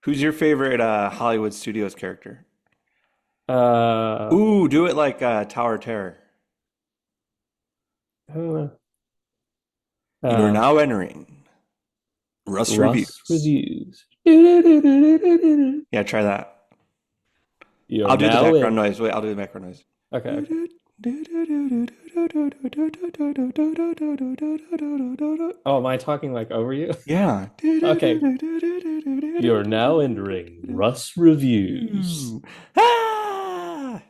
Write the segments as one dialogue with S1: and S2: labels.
S1: Who's your favorite Hollywood Studios character?
S2: Uh,
S1: Ooh, do it like Tower of Terror.
S2: uh,
S1: You are
S2: uh,
S1: now entering Russ
S2: Russ
S1: Reviews.
S2: reviews.
S1: Yeah, try that.
S2: You're
S1: I'll do the
S2: now
S1: background
S2: in.
S1: noise. Wait, I'll do the background noise.
S2: Okay, okay. Oh, am I talking like over you?
S1: Yeah.
S2: Okay. You're now entering Russ reviews.
S1: Ah!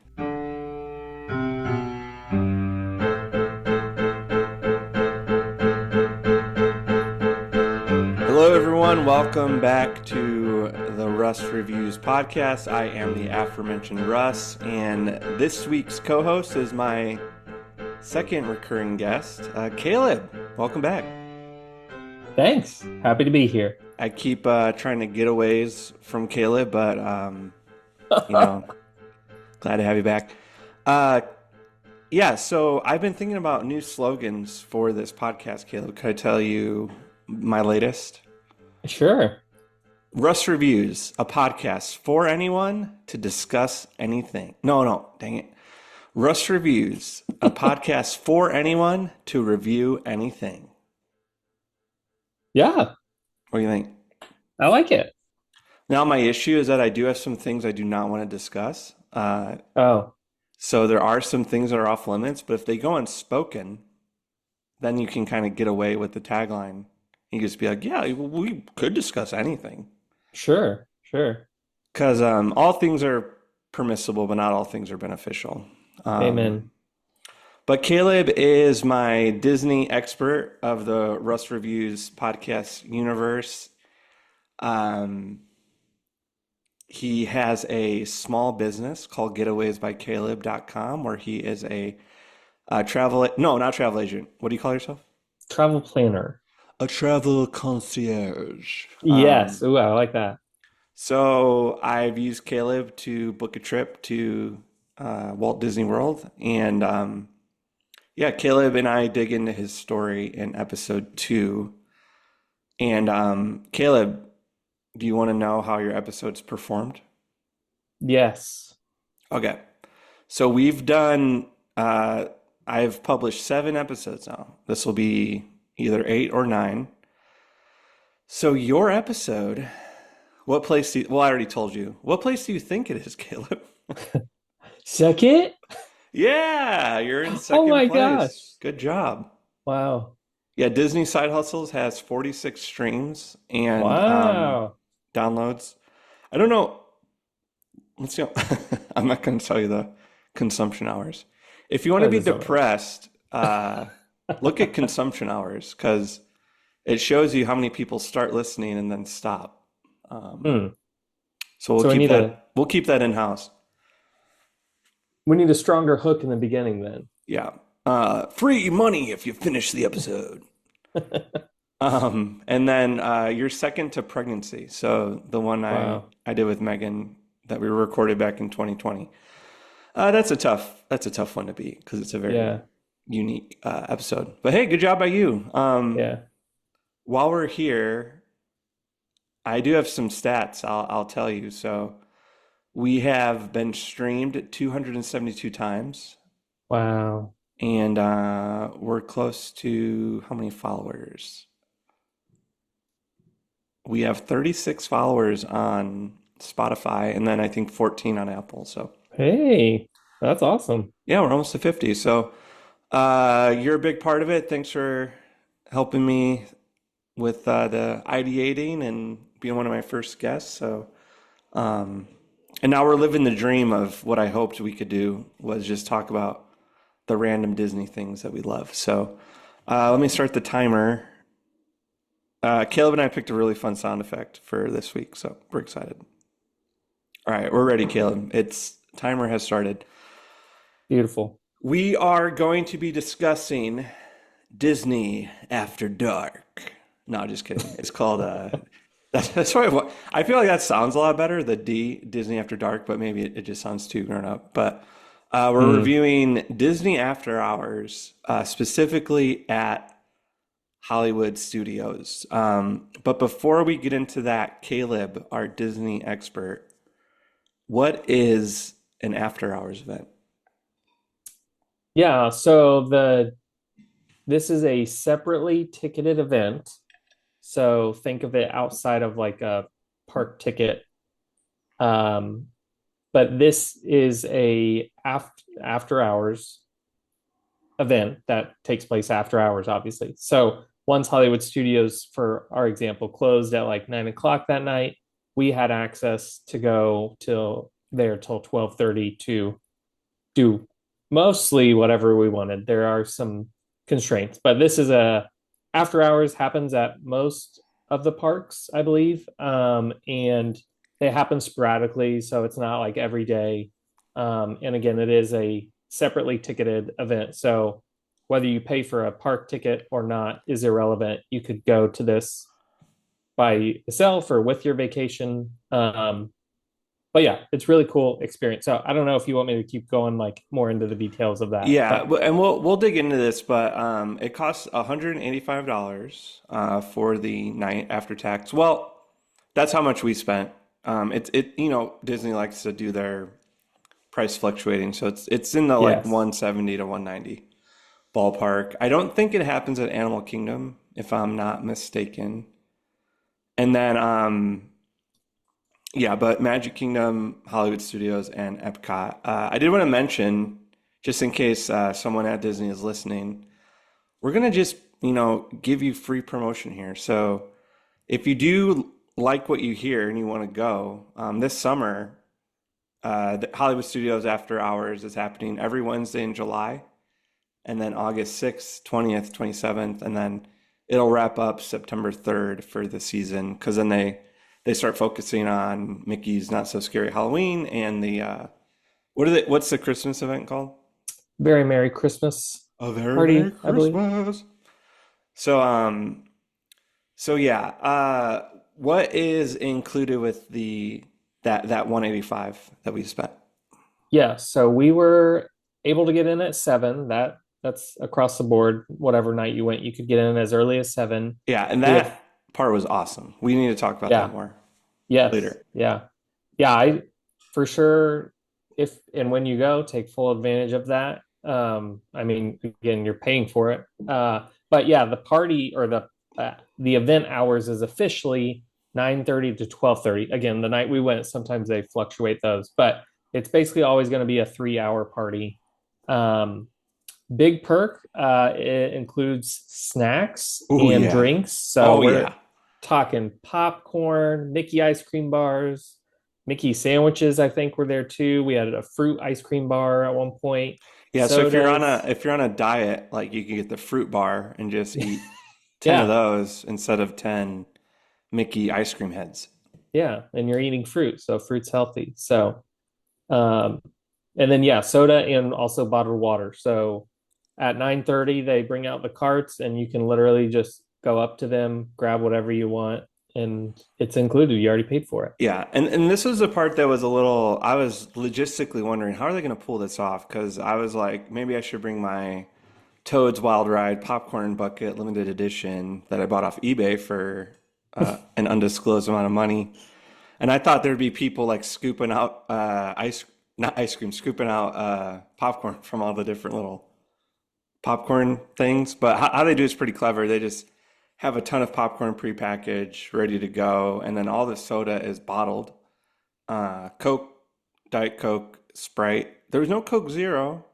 S1: Hello, everyone. Welcome back to the Russ Reviews podcast. I am the aforementioned Russ, and this week's co host is my second recurring guest, Caleb. Welcome back.
S2: Thanks. Happy to be here.
S1: I keep trying to get aways from Caleb, but, you know, glad to have you back. Uh, yeah, so I've been thinking about new slogans for this podcast, Caleb. Could I tell you my latest?
S2: Sure.
S1: Russ Reviews, a podcast for anyone to discuss anything. No, dang it. Russ Reviews, a podcast for anyone to review anything.
S2: Yeah,
S1: What do you think?
S2: I like it.
S1: Now, my issue is that I do have some things I do not want to discuss.
S2: Oh,
S1: So there are some things that are off limits, but if they go unspoken, then you can kind of get away with the tagline. You just be like, yeah, we could discuss anything.
S2: sure, sure.
S1: Because all things are permissible, but not all things are beneficial.
S2: Amen.
S1: But Caleb is my Disney expert of the Russ Reviews podcast universe. Um, he has a small business called getawaysbycaleb.com where he is a travel, no, not travel agent. What do you call yourself?
S2: Travel planner.
S1: A travel concierge.
S2: Yes. Ooh, I like that.
S1: So I've used Caleb to book a trip to Walt Disney World, and yeah, Caleb and I dig into his story in episode 2. And Caleb, do you want to know how your episodes performed?
S2: Yes.
S1: Okay, so we've done. I've published 7 episodes now. This will be either 8 or 9. So your episode, what place do you, well, I already told you. What place do you think it is, Caleb?
S2: Second?
S1: Yeah, you're in
S2: Oh
S1: second
S2: my
S1: place.
S2: gosh.
S1: Good job.
S2: Wow.
S1: Yeah, Disney Side Hustles has 46 streams and
S2: Wow.
S1: downloads. I don't know. Let's see. I'm not going to tell you the consumption hours. If you want to
S2: That
S1: be
S2: is so much.
S1: depressed, look at consumption hours because it shows you how many people start listening and then stop. Um,
S2: Hmm.
S1: so we'll
S2: So
S1: keep that. We'll keep that in house.
S2: we need a stronger hook in the beginning then.
S1: Yeah. Free money if you finish the episode. And then you're second to pregnancy. So the one I
S2: Wow.
S1: I did with Megan that we recorded back in 2020. That's a tough one to beat because it's a very
S2: Yeah.
S1: unique episode. But hey, good job by you.
S2: Yeah.
S1: While we're here, I do have some stats. I'll tell you. So we have been streamed 272 times,
S2: Wow.
S1: and we're close to how many followers? We have 36 followers on Spotify, and then I think 14 on Apple. So
S2: Hey, that's awesome.
S1: yeah, we're almost to 50. So you're a big part of it. Thanks for helping me with the ideating and being one of my first guests. So and now we're living the dream of what I hoped we could do was just talk about the random Disney things that we love. So let me start the timer. Caleb and I picked a really fun sound effect for this week, so we're excited. All right, we're ready, Caleb. It's timer has started.
S2: Beautiful.
S1: We are going to be discussing Disney After Dark. No, just kidding. It's called that's why I feel like that sounds a lot better, the Disney After Dark, but maybe it just sounds too grown up. But we're
S2: Hmm.
S1: reviewing Disney After Hours, specifically at Hollywood Studios. But before we get into that, Caleb, our Disney expert, what is an after hours event?
S2: Yeah, so the this is a separately ticketed event. So think of it outside of like a park ticket. Um, but this is a after hours event that takes place after hours, obviously. So once Hollywood Studios, for our example, closed at like 9 o'clock that night, we had access to go till 12:30 to do mostly whatever we wanted. There are some constraints, but this is a after hours happens at most of the parks, I believe. And they happen sporadically, so it's not like every day. And again, it is a separately ticketed event. So whether you pay for a park ticket or not is irrelevant. You could go to this by yourself or with your vacation. But yeah, it's really cool experience. So I don't know if you want me to keep going like more into the details of that,
S1: Yeah,
S2: but
S1: and we'll dig into this, but it costs $185 for the night after tax. Well, that's how much we spent. Disney likes to do their price fluctuating, so it's in the like
S2: yes.
S1: 170 to 190 ballpark. I don't think it happens at Animal Kingdom, if I'm not mistaken. And then yeah, but Magic Kingdom, Hollywood Studios, and Epcot. I did want to mention, just in case someone at Disney is listening, we're gonna just, give you free promotion here. So if you do like what you hear and you want to go, this summer, the Hollywood Studios After Hours is happening every Wednesday in July, and then August 6th, 20th, 27th, and then it'll wrap up September 3rd for the season, because then they start focusing on Mickey's Not So Scary Halloween and the what's the Christmas event called?
S2: Very Merry Christmas
S1: A very Merry
S2: party, I believe.
S1: Christmas. So so yeah, what is included with the that 185 that we spent?
S2: Yeah, so we were able to get in at 7. That's across the board. Whatever night you went, you could get in as early as 7.
S1: Yeah, and
S2: We have
S1: that part was awesome. We need to talk about that
S2: yeah,
S1: more
S2: yes,
S1: later.
S2: yeah. Yeah, I for sure if and when you go, take full advantage of that. I mean, again, you're paying for it. But yeah, the party or the event hours is officially 9:30 to 12:30. Again, the night we went, sometimes they fluctuate those, but it's basically always going to be a 3-hour party. Um, Big perk, it includes snacks
S1: Oh
S2: and
S1: yeah.
S2: drinks. So
S1: Oh
S2: we're
S1: yeah.
S2: talking popcorn, Mickey ice cream bars, Mickey sandwiches, I think were there too. We had a fruit ice cream bar at one point,
S1: Yeah, so if you're on a
S2: sodas.
S1: if you're on a diet, like you can get the fruit bar and just eat 10 of
S2: Yeah,
S1: those instead of 10 Mickey ice cream heads.
S2: yeah. And you're eating fruit, so fruit's healthy. So, um, and then yeah, soda and also bottled water. So at 9:30, they bring out the carts and you can literally just go up to them, grab whatever you want, and it's included. You already paid for it.
S1: Yeah, and this was the part that was a little, I was logistically wondering, how are they going to pull this off? Because I was like, maybe I should bring my Toad's Wild Ride popcorn bucket limited edition that I bought off eBay for an undisclosed amount of money. And I thought there'd be people like scooping out not ice cream, scooping out popcorn from all the different little popcorn things. But how they do is pretty clever. They just have a ton of popcorn prepackaged, ready to go, and then all the soda is bottled. Coke, Diet Coke, Sprite. There was no Coke Zero,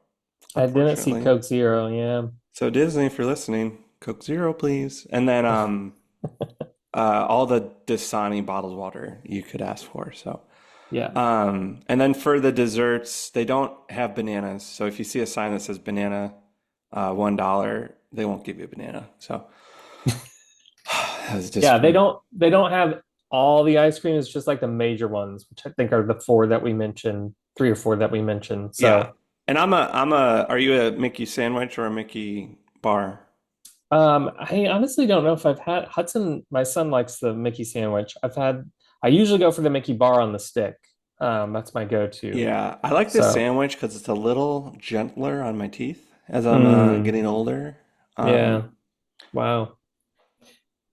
S2: I didn't see
S1: unfortunately.
S2: Coke Zero. Yeah.
S1: So Disney, if you're listening, Coke Zero, please. And then all the Dasani bottled water you could ask for. So
S2: Yeah.
S1: and then for the desserts, they don't have bananas. So if you see a sign that says banana, $1, they won't give you a banana. So that was
S2: Yeah. They
S1: disappointing.
S2: don't have all the ice cream. It's just like the major ones, which I think are the four that we mentioned, 3 or 4 that we mentioned.
S1: Yeah.
S2: So
S1: And are you a Mickey sandwich or a Mickey bar?
S2: I honestly don't know if I've had Hudson. My son likes the Mickey sandwich. I usually go for the Mickey bar on the stick. That's my go-to.
S1: Yeah, I like this
S2: So,
S1: sandwich because it's a little gentler on my teeth as I'm
S2: mm,
S1: getting older.
S2: yeah.
S1: Um,
S2: Wow.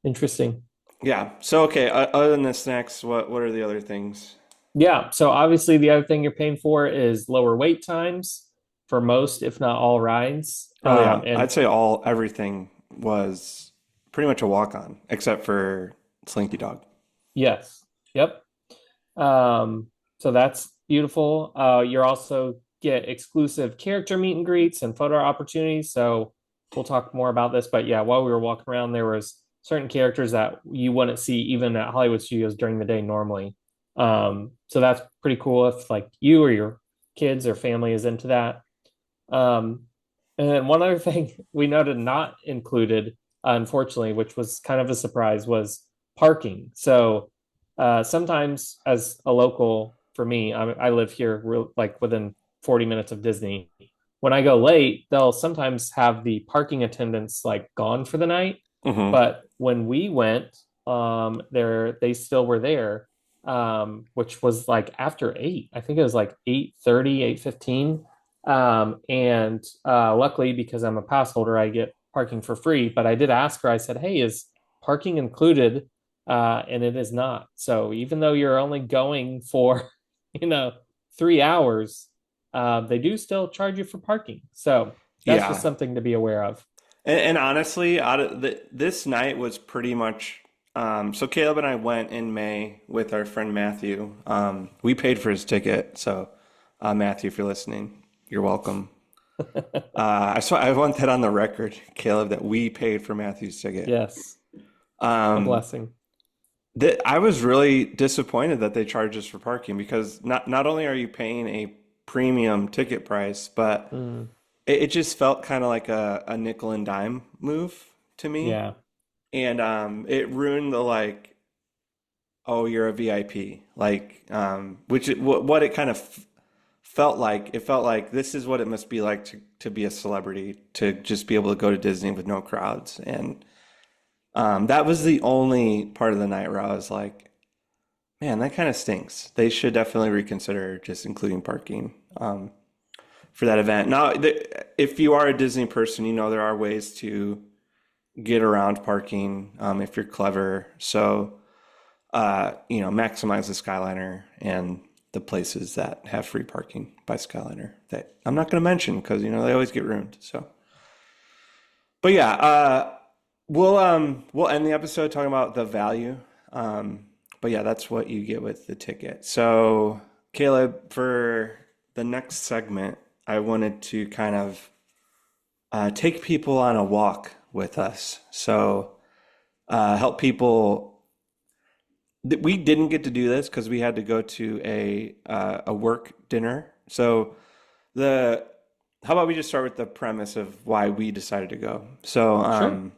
S2: Interesting.
S1: Yeah. So okay, other than the snacks, what are the other things?
S2: Yeah. So obviously, the other thing you're paying for is lower wait times for most, if not all, rides.
S1: Oh yeah,
S2: And
S1: I'd say everything was pretty much a walk on, except for Slinky Dog.
S2: yes, yep. Um, so that's beautiful. You're also get exclusive character meet and greets and photo opportunities. So we'll talk more about this. But yeah, while we were walking around, there was certain characters that you wouldn't see even at Hollywood Studios during the day normally. So that's pretty cool if like you or your kids or family is into that. Um, and then one other thing we noted not included, unfortunately, which was kind of a surprise, was parking. So sometimes, as a local for me, I live here like within 40 minutes of Disney. When I go late, they'll sometimes have the parking attendants like gone for the night.
S1: Hmm.
S2: But when we went, they still were there, which was like after 8. I think it was like 8:30, 8:15. And luckily, because I'm a pass holder, I get parking for free. But I did ask her, I said, hey, is parking included? And it is not. So even though you're only going for, you know, 3 hours, they do still charge you for parking. So that's just
S1: Yeah.
S2: something to be aware of.
S1: And honestly, out of this night was pretty much. So Caleb and I went in May with our friend Matthew. We paid for his ticket, so Matthew, if you're listening, you're welcome. I want that on the record, Caleb, that we paid for Matthew's ticket.
S2: Yes, a
S1: Um,
S2: blessing.
S1: I was really disappointed that they charged us for parking because not only are you paying a premium ticket price, but
S2: Mm,
S1: it just felt kind of like a nickel and dime move to me.
S2: yeah,
S1: And it ruined the like, oh, you're a VIP, like, what it kind of felt like. It felt like this is what it must be like to be a celebrity, to just be able to go to Disney with no crowds. And that was the only part of the night where I was like, man, that kind of stinks. They should definitely reconsider just including parking for that event. Now, if you are a Disney person, you know there are ways to get around parking if you're clever. So, maximize the Skyliner and the places that have free parking by Skyliner that I'm not going to mention because they always get ruined. So, but yeah, we'll end the episode talking about the value. But yeah, that's what you get with the ticket. So, Caleb, for the next segment, I wanted to kind of take people on a walk with us. So, help people. We didn't get to do this because we had to go to a work dinner. So the how about we just start with the premise of why we decided to go? So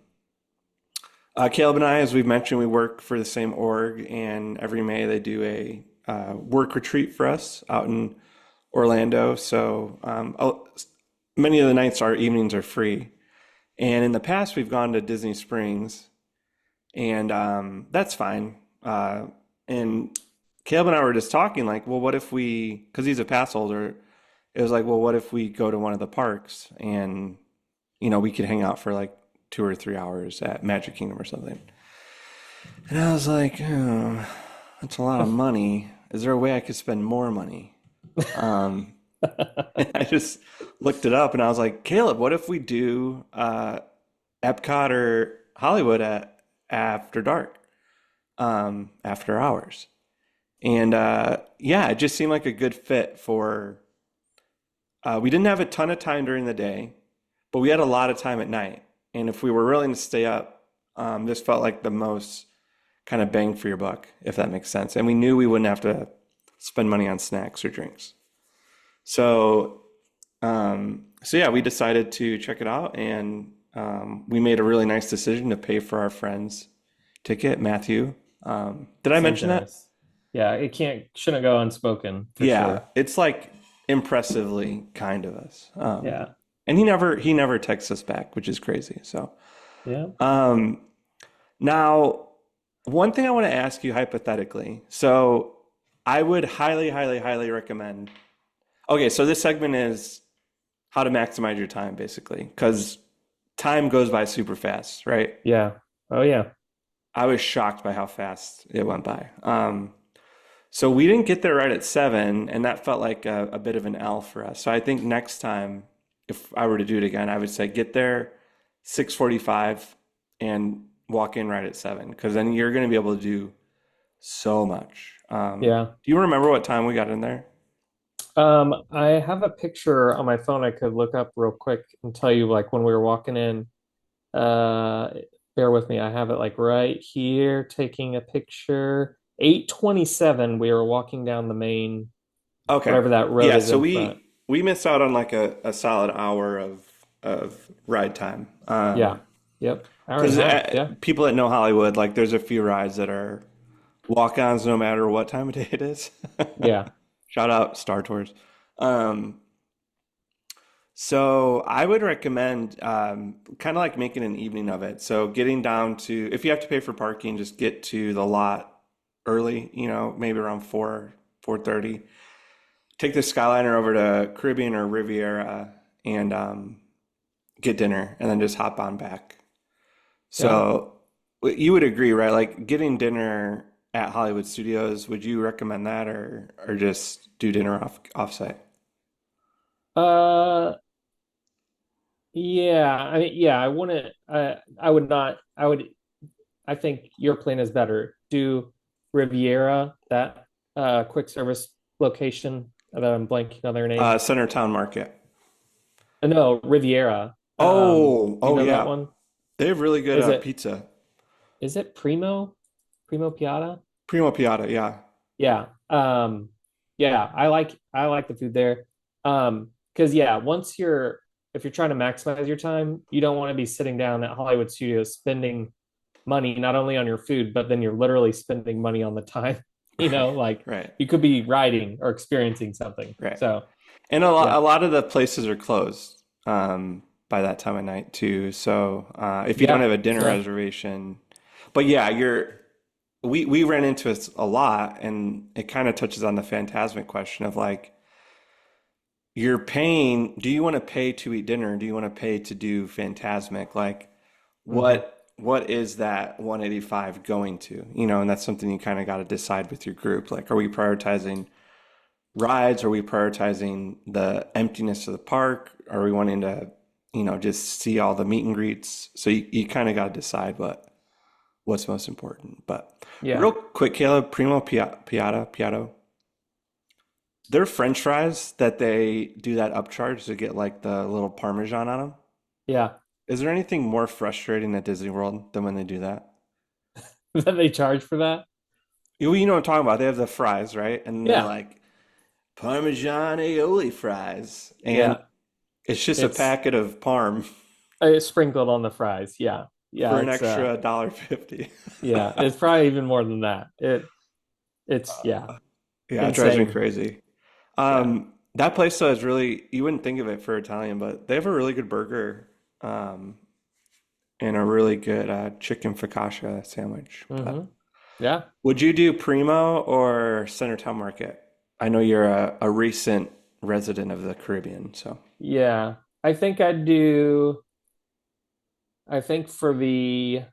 S2: sure.
S1: Caleb and I, as we've mentioned, we work for the same org, and every May they do a work retreat for us out in Orlando. So many of the nights, our evenings are free. And in the past, we've gone to Disney Springs, and that's fine. And Caleb and I were just talking, like, well, what if we, because he's a pass holder, it was like, well, what if we go to one of the parks and, we could hang out for like 2 or 3 hours at Magic Kingdom or something. And I was like, oh, that's a lot of money. Is there a way I could spend more money? Um, and I just looked it up and I was like, Caleb, what if we do Epcot or Hollywood at after dark, after hours? And yeah, it just seemed like a good fit for. We didn't have a ton of time during the day, but we had a lot of time at night. And if we were willing to stay up, this felt like the most kind of bang for your buck, if that makes sense. And we knew we wouldn't have to spend money on snacks or drinks. So, so yeah, we decided to check it out, and we made a really nice decision to pay for our friend's ticket, Matthew. Did I
S2: So
S1: mention that?
S2: generous. Yeah, it shouldn't go unspoken for
S1: Yeah,
S2: sure.
S1: it's like impressively kind of us.
S2: Yeah.
S1: And he never texts us back, which is crazy. So,
S2: Yeah.
S1: um, now one thing I want to ask you hypothetically. So, I would highly, highly, highly recommend. Okay, so this segment is how to maximize your time, basically, because time goes by super fast, right?
S2: Yeah. Oh yeah.
S1: I was shocked by how fast it went by. So we didn't get there right at 7, and that felt like a bit of an L for us. So I think next time, if I were to do it again, I would say get there 6:45 and walk in right at 7, because then you're going to be able to do so much.
S2: Yeah.
S1: Do you remember what time we got in there?
S2: I have a picture on my phone I could look up real quick and tell you like when we were walking in. Uh, Bear with me. I have it like right here, taking a picture. 8:27, we were walking down the main,
S1: Okay.
S2: whatever that road
S1: Yeah,
S2: is
S1: so
S2: in front.
S1: we missed out on like a solid hour of ride time.
S2: Yeah. Yep. Hour and a
S1: Because
S2: half. Yeah.
S1: people that know Hollywood, like there's a few rides that are walk-ons no matter what time of day it is.
S2: Yeah.
S1: Shout out Star Tours. Um, so I would recommend kind of like making an evening of it. So getting down to, if you have to pay for parking, just get to the lot early, maybe around 4:30. Take the Skyliner over to Caribbean or Riviera and get dinner and then just hop on back.
S2: Yeah.
S1: So you would agree, right? Like getting dinner at Hollywood Studios, would you recommend that or just do dinner offsite?
S2: Uh, yeah. I mean, yeah, I wouldn't, I would not, I think your plan is better. Do Riviera, that quick service location that I'm blanking on their name.
S1: Center Town Market.
S2: No, Riviera. Do you
S1: Oh
S2: know that
S1: yeah.
S2: one?
S1: They have really good
S2: Is it
S1: pizza.
S2: is it Primo? Primo Piata?
S1: Primo Piatti, yeah.
S2: Yeah. Yeah, I like the food there. Because yeah, once you're if you're trying to maximize your time, you don't want to be sitting down at Hollywood Studios spending money not only on your food, but then you're literally spending money on the time. Like
S1: Right,
S2: you could be riding or experiencing something.
S1: right.
S2: So
S1: And
S2: yeah,
S1: a lot of the places are closed by that time of night too. So if you don't
S2: yeah,
S1: have a dinner
S2: yeah.
S1: reservation, but yeah, we ran into it a lot, and it kind of touches on the Phantasmic question of like you're paying. Do you want to pay to eat dinner? Or do you want to pay to do Phantasmic? Like
S2: Hmm.
S1: what is that 185 going to? And that's something you kind of got to decide with your group. Like, are we prioritizing rides? Are we prioritizing the emptiness of the park? Are we wanting to, just see all the meet and greets? So you kind of got to decide what's most important. But
S2: Yeah.
S1: real quick, Caleb, Piatto, their French fries that they do that upcharge to get like the little Parmesan on them.
S2: Yeah.
S1: Is there anything more frustrating at Disney World than when they do that?
S2: That they charge for that?
S1: You know what I'm talking about. They have the fries, right? And they're
S2: Yeah.
S1: like Parmesan aioli fries. And
S2: Yeah.
S1: it's just a
S2: It's
S1: packet of parm
S2: it's sprinkled on the fries. Yeah. Yeah,
S1: for an
S2: it's
S1: extra $1.50.
S2: yeah, it's probably even more than that. It's yeah,
S1: Yeah, it drives me
S2: insane.
S1: crazy.
S2: Yeah.
S1: That place though is really, you wouldn't think of it for Italian, but they have a really good burger um, and a really good chicken focaccia sandwich. But
S2: Hmm. Yeah.
S1: would you do Primo or Centertown Market? I know you're a recent resident of the Caribbean, so.
S2: Yeah. I think I'd do I think for the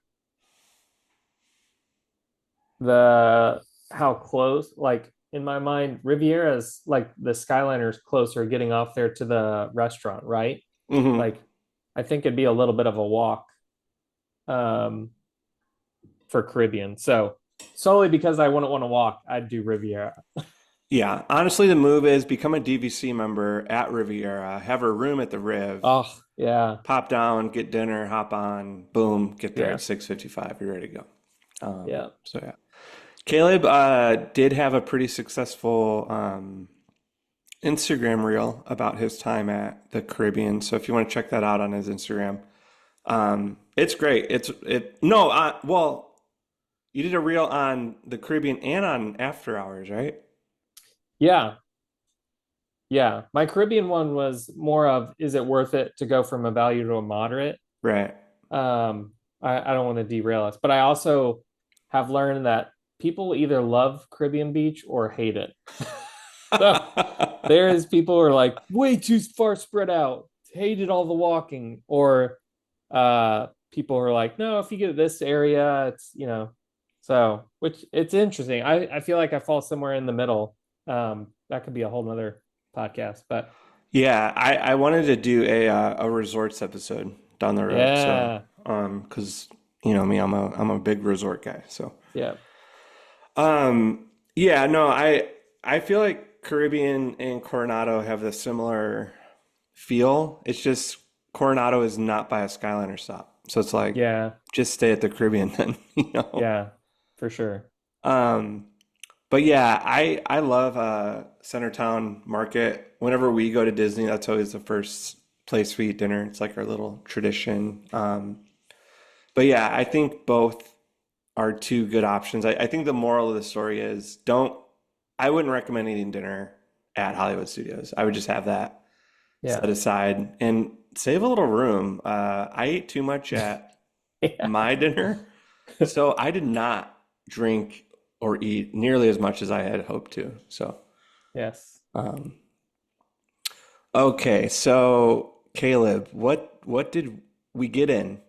S2: how close, like in my mind, Riviera's like the Skyliner's closer getting off there to the restaurant, right?
S1: Hmm.
S2: Like I think it'd be a little bit of a walk um for Caribbean. So solely because I wouldn't want to walk, I'd do Riviera.
S1: Yeah, honestly, the move is become a DVC member at Riviera, have a room at the Riv,
S2: Oh, yeah.
S1: pop down, get dinner, hop on, boom, get there
S2: Yeah.
S1: at 6:55. You're ready to go.
S2: Yeah.
S1: So yeah, Caleb did have a pretty successful Instagram reel about his time at the Caribbean. So if you want to check that out on his Instagram, it's great. It no, well, you did a reel on the Caribbean and on After Hours, right?
S2: Yeah. Yeah. My Caribbean one was more of is it worth it to go from a value to a moderate?
S1: Right.
S2: I don't want to derail us, but I also have learned that people either love Caribbean Beach or hate it. So there is people who are like way too far spread out, hated all the walking, or people who are like, no, if you get this area, it's So, which it's interesting. I feel like I fall somewhere in the middle. That could be a whole nother podcast, but
S1: Yeah, I wanted to do a resorts episode down the road. So,
S2: yeah,
S1: 'cause you know me, I'm a big resort guy. So,
S2: yeah,
S1: yeah, no, I feel like Caribbean and Coronado have the similar feel. It's just Coronado is not by a Skyliner stop. So it's like
S2: yeah,
S1: just stay at the Caribbean then, you know.
S2: yeah, for sure.
S1: Um, but yeah, I love Centertown Market. Whenever we go to Disney, that's always the first place we eat dinner. It's like our little tradition. But yeah, I think both are two good options. I think the moral of the story is I wouldn't recommend eating dinner at Hollywood Studios. I would just have that
S2: Yeah,
S1: set aside and save a little room. I ate too much at
S2: yeah,
S1: my dinner, so I did not drink or eat nearly as much as I had hoped to. So,
S2: yes.
S1: um, okay, so Caleb, what did we get in?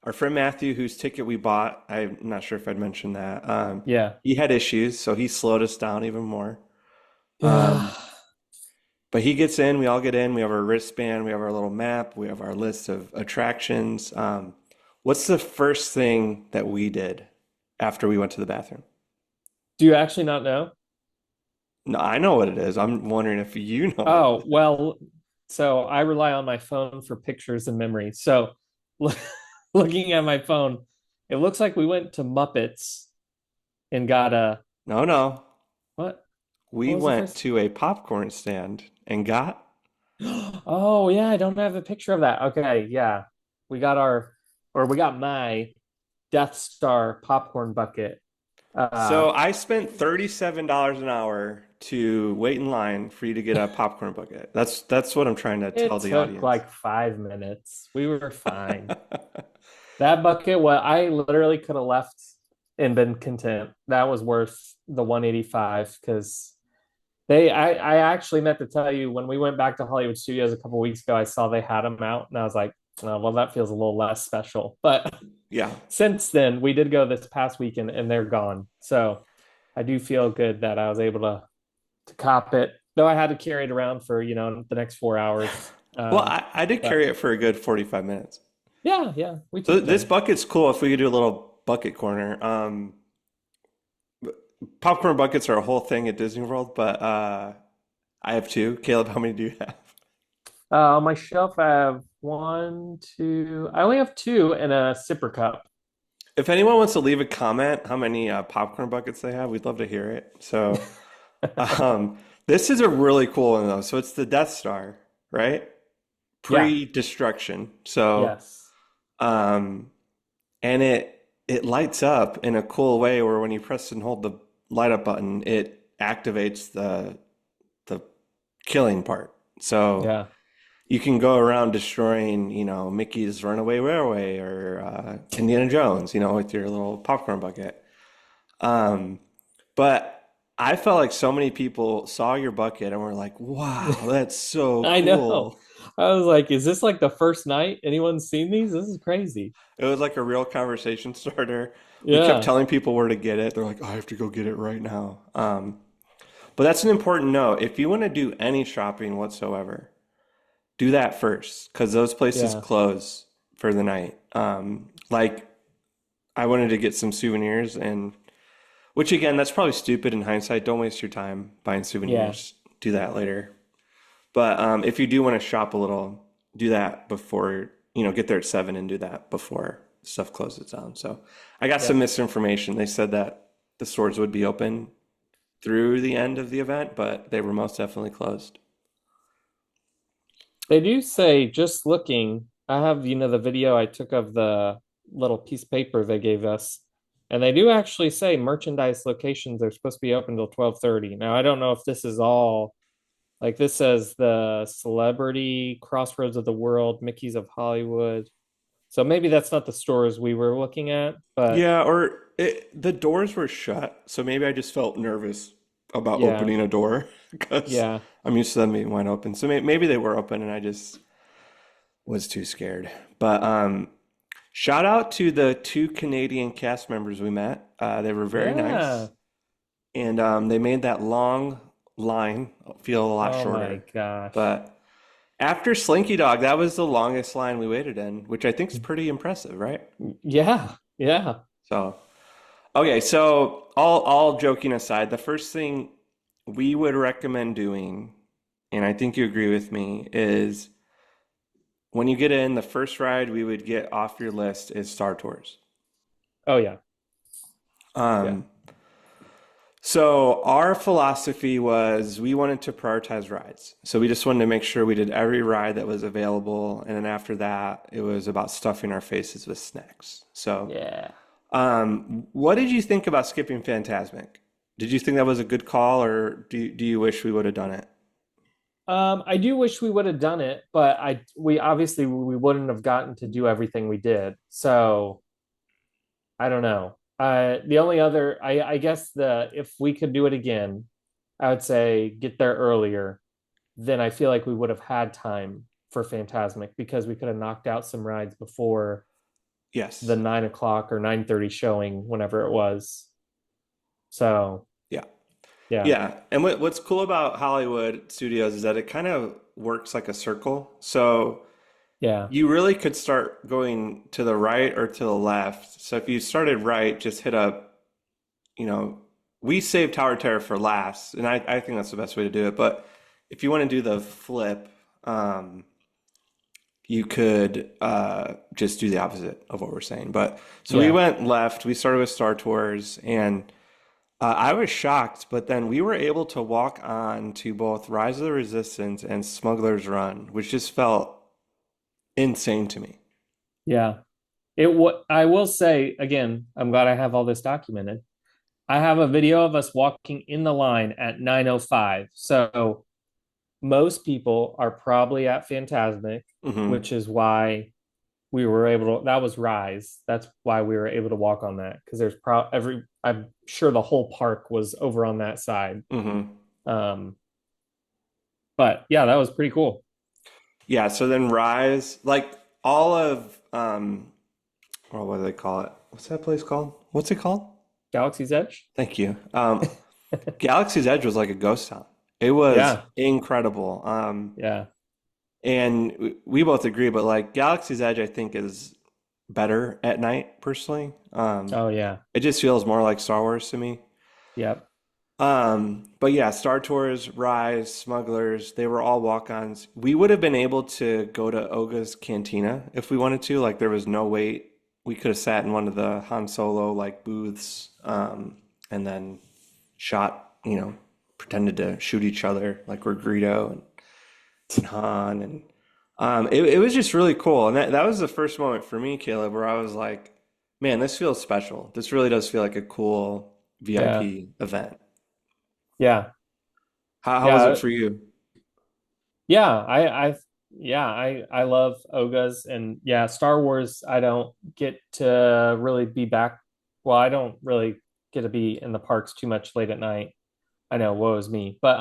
S1: Our friend Matthew, whose ticket we bought, I'm not sure if I'd mentioned that.
S2: Yeah,
S1: He had issues, so he slowed us down even more.
S2: yeah.
S1: Um, but he gets in, we all get in, we have our wristband, we have our little map, we have our list of attractions. What's the first thing that we did after we went to the bathroom?
S2: Do you actually not know?
S1: No, I know what it is. I'm wondering if you know what it
S2: Oh, well, so I rely on my phone for pictures and memory. So looking at my phone, it looks like we went to Muppets and got a
S1: No, no.
S2: what?
S1: We
S2: What was the
S1: went
S2: first?
S1: to a popcorn stand and got.
S2: Oh, yeah, I don't have a picture of that. Okay, yeah. We got we got my Death Star popcorn bucket.
S1: So
S2: Uh,
S1: I spent $37 an hour to wait in line for you to get a popcorn bucket. That's what I'm trying to
S2: it
S1: tell the
S2: took
S1: audience.
S2: like 5 minutes. We were fine. That bucket, well, I literally could have left and been content. That was worth the 185 because I actually meant to tell you when we went back to Hollywood Studios a couple weeks ago, I saw they had them out and I was like, oh, well, that feels a little less special. But
S1: Yeah.
S2: since then, we did go this past weekend and they're gone. So I do feel good that I was able to cop it, though I had to carry it around for, the next 4 hours.
S1: Well, I did
S2: But
S1: carry it for a good 45 minutes.
S2: yeah, yeah, we
S1: So
S2: took
S1: this
S2: turns.
S1: bucket's cool if we could do a little bucket corner. Popcorn buckets are a whole thing at Disney World, but I have two. Caleb, how many do you have?
S2: On my shelf, I have one, two. I only have two and a sipper cup.
S1: If anyone wants to leave a comment how many popcorn buckets they have, we'd love to hear it. So, this is a really cool one though. So it's the Death Star, right?
S2: Yeah.
S1: Pre-destruction. So,
S2: Yes.
S1: um, and it lights up in a cool way where when you press and hold the light up button, it activates the killing part. So
S2: Yeah.
S1: you can go around destroying, Mickey's Runaway Railway or Indiana Jones, with your little popcorn bucket. Um, but I felt like so many people saw your bucket and were like, "Wow, that's so
S2: I know.
S1: cool."
S2: I was like, is this like the first night anyone's seen these? This is crazy.
S1: It was like a real conversation starter. We kept
S2: Yeah.
S1: telling people where to get it. They're like, "I have to go get it right now." But that's an important note. If you want to do any shopping whatsoever, do that first because those places
S2: Yeah.
S1: close for the night. Like I wanted to get some souvenirs and which again, that's probably stupid in hindsight. Don't waste your time buying
S2: Yeah.
S1: souvenirs. Do that later. But if you do want to shop a little, do that before, get there at 7 and do that before stuff closes down. So I got some
S2: Yep.
S1: misinformation. They said that the stores would be open through the end of the event, but they were most definitely closed.
S2: They do say just looking, I have, the video I took of the little piece of paper they gave us. And they do actually say merchandise locations are supposed to be open till 12:30. Now, I don't know if this is all like this says the Celebrity Crossroads of the World, Mickey's of Hollywood. So maybe that's not the stores we were looking at, but
S1: Yeah, or the doors were shut, so maybe I just felt nervous about
S2: yeah,
S1: opening a door because
S2: yeah,
S1: I'm used to them being wide open. So maybe they were open and I just was too scared. But Shout out to the two Canadian cast members we met. They were very
S2: Yeah.
S1: nice, and they made that long line feel a lot
S2: Oh my
S1: shorter.
S2: gosh.
S1: But after Slinky Dog, that was the longest line we waited in, which I think is pretty impressive, right?
S2: Yeah. Yeah.
S1: So, okay, so all joking aside, the first thing we would recommend doing, and I think you agree with me, is when you get in, the first ride we would get off your list is Star Tours.
S2: Oh yeah. Yeah.
S1: Um, so our philosophy was we wanted to prioritize rides. So we just wanted to make sure we did every ride that was available, and then after that, it was about stuffing our faces with snacks. So,
S2: Yeah.
S1: what did you think about skipping Fantasmic? Did you think that was a good call, or do you wish we would have done it?
S2: I do wish we would have done it, but we obviously we wouldn't have gotten to do everything we did. So I don't know. The only other, I guess the if we could do it again, I would say get there earlier. Then I feel like we would have had time for Fantasmic because we could have knocked out some rides before the
S1: Yes.
S2: 9 o'clock or 9:30 showing, whenever it was. So
S1: Yeah.
S2: yeah,
S1: Yeah. And what's cool about Hollywood Studios is that it kind of works like a circle. So
S2: yeah,
S1: you really could start going to the right or to the left. So if you started right, just hit up, you know, we saved Tower Terror for last, and I think that's the best way to do it. But if you want to do the flip, you could just do the opposite of what we're saying. But so we
S2: yeah,
S1: went left, we started with Star Tours, and I was shocked, but then we were able to walk on to both Rise of the Resistance and Smuggler's Run, which just felt insane to me.
S2: yeah. I will say again, I'm glad I have all this documented. I have a video of us walking in the line at 9:05. So most people are probably at Phantasmic,
S1: Hmm.
S2: which is why we were able to, that was Rise. That's why we were able to walk on that because I'm sure the whole park was over on that side.
S1: Hmm.
S2: Um, but yeah, that was pretty cool.
S1: Yeah, so then Rise, like all of well, what do they call it? What's that place called? What's it called?
S2: Galaxy's Edge.
S1: Thank you. Galaxy's Edge was like a ghost town. It was
S2: Yeah,
S1: incredible.
S2: yeah.
S1: And we both agree, but like Galaxy's Edge, I think is better at night personally.
S2: Oh yeah.
S1: It just feels more like Star Wars to me.
S2: Yep.
S1: But yeah, Star Tours, Rise, Smugglers, they were all walk-ons. We would have been able to go to Oga's Cantina if we wanted to. Like there was no wait. We could have sat in one of the Han Solo like booths, and then shot, pretended to shoot each other like we're Greedo and Han, and it was just really cool. And that was the first moment for me, Caleb, where I was like, man, this feels special. This really does feel like a cool
S2: Yeah.
S1: VIP event.
S2: Yeah.
S1: How was it
S2: Yeah.
S1: for you?
S2: Yeah. I love Ogas and yeah, Star Wars. I don't get to really be back. Well, I don't really get to be in the parks too much late at night. I know, woe is me. But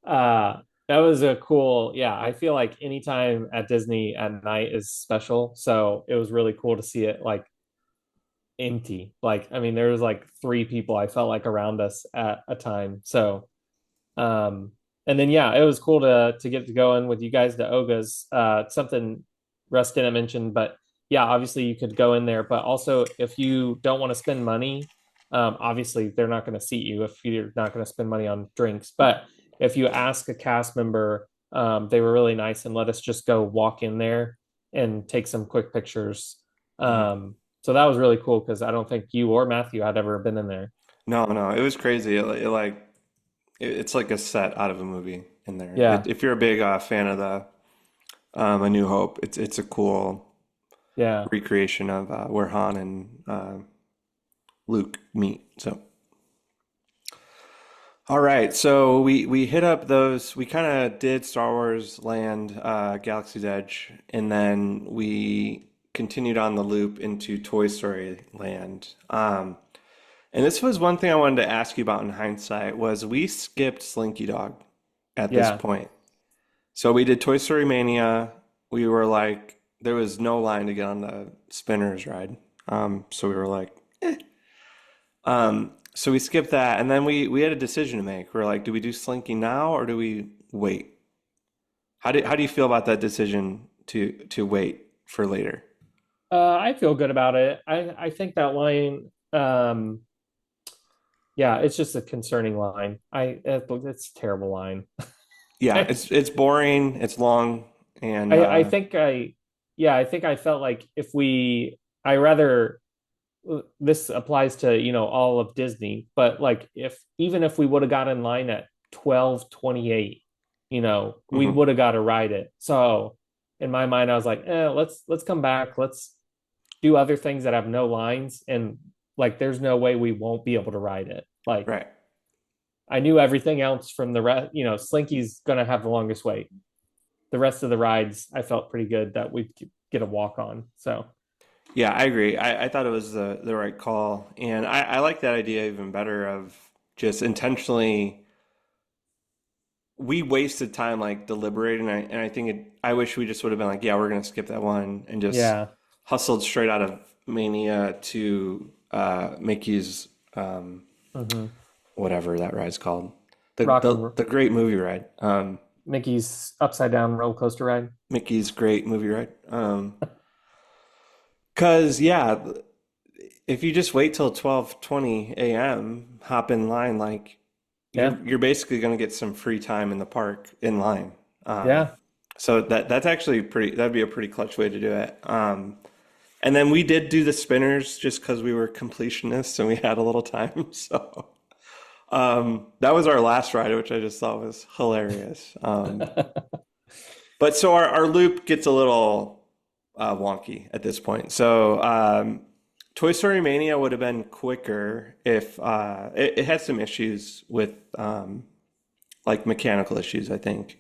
S2: uh that was a cool, yeah. I feel like anytime at Disney at night is special. So it was really cool to see it like empty. Like, I mean, there was like three people I felt like around us at a time. So and then yeah, it was cool to get to go in with you guys to Oga's. Something Russ didn't mention, but yeah, obviously you could go in there, but also if you don't want to spend money, obviously they're not going to seat you if you're not going to spend money on drinks. But if you ask a cast member, they were really nice and let us just go walk in there and take some quick pictures.
S1: Mhm.
S2: So that was really cool because I don't think you or Matthew had ever been in there.
S1: No, no, it was crazy. It's like a set out of a movie in there.
S2: Yeah,
S1: If you're a big fan of the A New Hope, it's a cool
S2: yeah,
S1: recreation of where Han and Luke meet. So, all right, so we hit up those. We kind of did Star Wars Land, Galaxy's Edge, and then we continued on the loop into Toy Story Land. And this was one thing I wanted to ask you about in hindsight was we skipped Slinky Dog at this
S2: yeah,
S1: point. So we did Toy Story Mania. We were like, there was no line to get on the spinners ride. So we were like, so we skipped that, and then we had a decision to make. We're like, do we do Slinky now or do we wait? How do you feel about that decision to wait for later?
S2: I feel good about it. I think that line, yeah, it's just a concerning line. It's a terrible line.
S1: Yeah,
S2: I,
S1: it's boring, it's long, and
S2: I think yeah, I think I felt like if we, I rather, this applies to, all of Disney, but like if, even if we would have got in line at 12:28, we
S1: mhm.
S2: would have got to ride it. So in my mind, I was like, let's come back. Let's do other things that have no lines. And like, there's no way we won't be able to ride it. Like,
S1: Right.
S2: I knew everything else from the rest, Slinky's going to have the longest wait. The rest of the rides, I felt pretty good that we'd get a walk on. So,
S1: Yeah, I agree. I thought it was the right call, and I like that idea even better of just intentionally. We wasted time like deliberating, and I think I wish we just would have been like, yeah, we're gonna skip that one and just
S2: yeah.
S1: hustled straight out of Mania to Mickey's
S2: Hmm.
S1: whatever that ride's called, the
S2: Rock
S1: the
S2: and
S1: the great movie ride,
S2: Mickey's upside down roller coaster ride.
S1: Mickey's great movie ride. 'Cause yeah, if you just wait till 12:20 a.m., hop in line, like
S2: Yeah.
S1: you're basically going to get some free time in the park in line. Um,
S2: Yeah.
S1: so that's actually pretty, that'd be a pretty clutch way to do it. And then we did do the spinners just because we were completionists and we had a little time. So that was our last ride, which I just thought was hilarious. But so our loop gets a little wonky at this point. So Toy Story Mania would have been quicker if it had some issues with like mechanical issues, I think.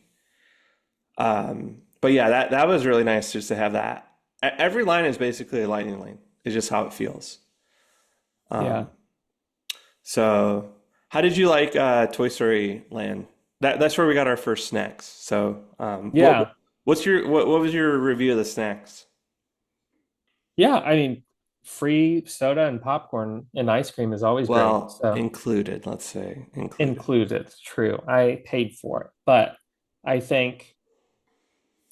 S1: But yeah, that was really nice just to have that. Every line is basically a lightning lane. It's just how it feels.
S2: Yeah.
S1: Um, so how did you like Toy Story Land? That's where we got our first snacks. So
S2: Yeah.
S1: what was your review of the snacks?
S2: Yeah. I mean, free soda and popcorn and ice cream is always great.
S1: Well,
S2: So
S1: included, let's say included.
S2: included, true. I paid for it, but I think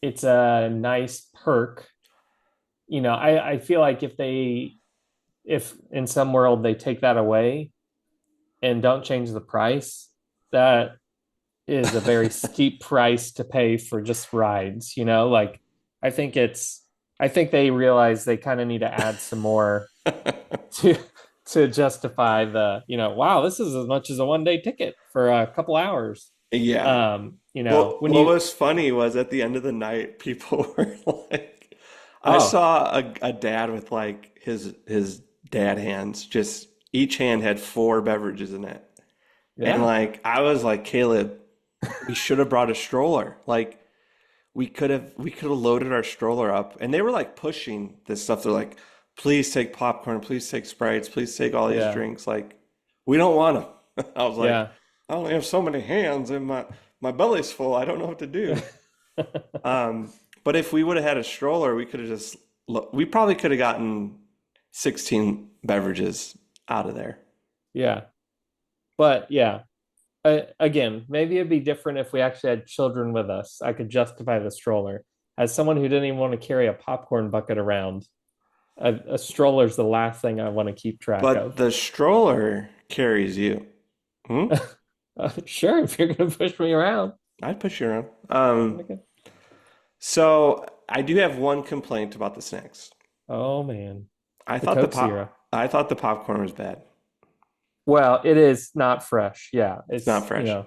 S2: it's a nice perk. I feel like if in some world they take that away and don't change the price, that is a very steep price to pay for just rides, like I think it's I think they realize they kind of need to add some more to to justify wow, this is as much as a 1 day ticket for a couple hours.
S1: Yeah. Well,
S2: When
S1: what
S2: you
S1: was funny was at the end of the night, people were like, I
S2: oh,
S1: saw a dad with like his dad hands, just each hand had four beverages in it. And
S2: yeah,
S1: like I was like, Caleb, we should have brought a stroller. Like we could have loaded our stroller up. And they were like pushing this stuff. They're like, please take popcorn, please take Sprites, please take all these
S2: yeah,
S1: drinks. Like, we don't want them. I was like,
S2: yeah.
S1: I only have so many hands and my belly's full. I don't know what to do. Um, but if we would have had a stroller, we could have just we probably could have gotten 16 beverages out of there.
S2: Yeah. But yeah, again, maybe it'd be different if we actually had children with us. I could justify the stroller. As someone who didn't even want to carry a popcorn bucket around, a stroller is the last thing I want to keep track
S1: But
S2: of.
S1: the stroller carries you. Hmm?
S2: Sure, if you're going to push me around.
S1: I'd push you around.
S2: Okay.
S1: So I do have one complaint about the snacks.
S2: Oh man,
S1: I
S2: the
S1: thought the
S2: Coke Zero.
S1: I thought the popcorn was bad.
S2: Well, it is not fresh. Yeah,
S1: It's not
S2: it's,
S1: fresh.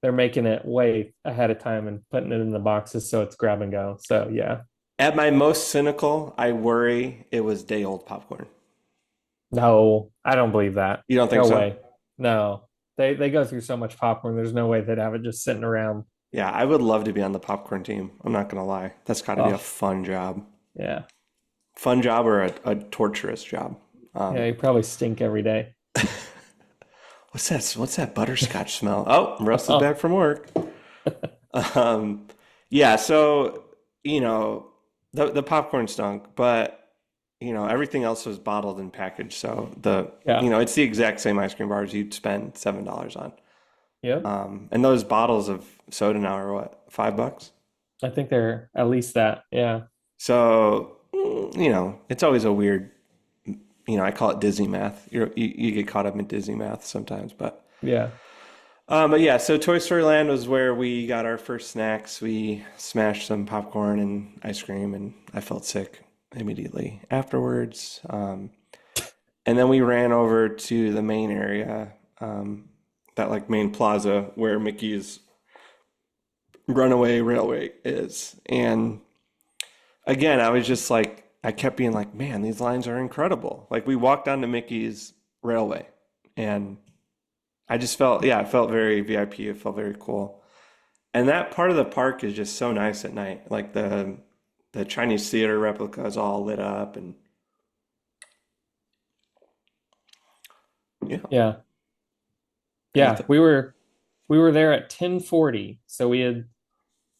S2: they're making it way ahead of time and putting it in the boxes so it's grab and go. So yeah.
S1: At my most cynical, I worry it was day old popcorn.
S2: No, I don't believe that.
S1: You don't think
S2: No
S1: so?
S2: way. No. They go through so much popcorn. There's no way they'd have it just sitting around.
S1: Yeah, I would love to be on the popcorn team. I'm not gonna lie. That's got to be a
S2: Oh,
S1: fun job.
S2: yeah.
S1: Fun job or a torturous job.
S2: Yeah,
S1: Um,
S2: you probably stink every day.
S1: what's that? What's that butterscotch smell? Oh, Russ is
S2: Oh,
S1: back from work. Um, yeah, so you know, the popcorn stunk, but everything else was bottled and packaged. So
S2: Yeah.
S1: it's the exact same ice cream bars you'd spend $7 on.
S2: Yep.
S1: And those bottles of soda now are what, $5?
S2: I think they're at least that. Yeah.
S1: So, it's always a weird, I call it Disney math. You get caught up in Disney math sometimes, but
S2: Yeah.
S1: but yeah, so Toy Story Land was where we got our first snacks. We smashed some popcorn and ice cream, and I felt sick immediately afterwards. And then we ran over to the main area, that like main plaza where Mickey's Runaway Railway is. And again, I was just like, I kept being like, man, these lines are incredible. Like we walked onto Mickey's Railway, and I just felt, yeah, it felt very VIP. It felt very cool. And that part of the park is just so nice at night. Like the Chinese theater replica is all lit up, and yeah,
S2: Yeah.
S1: I
S2: Yeah.
S1: th
S2: We were there at 10:40. So we had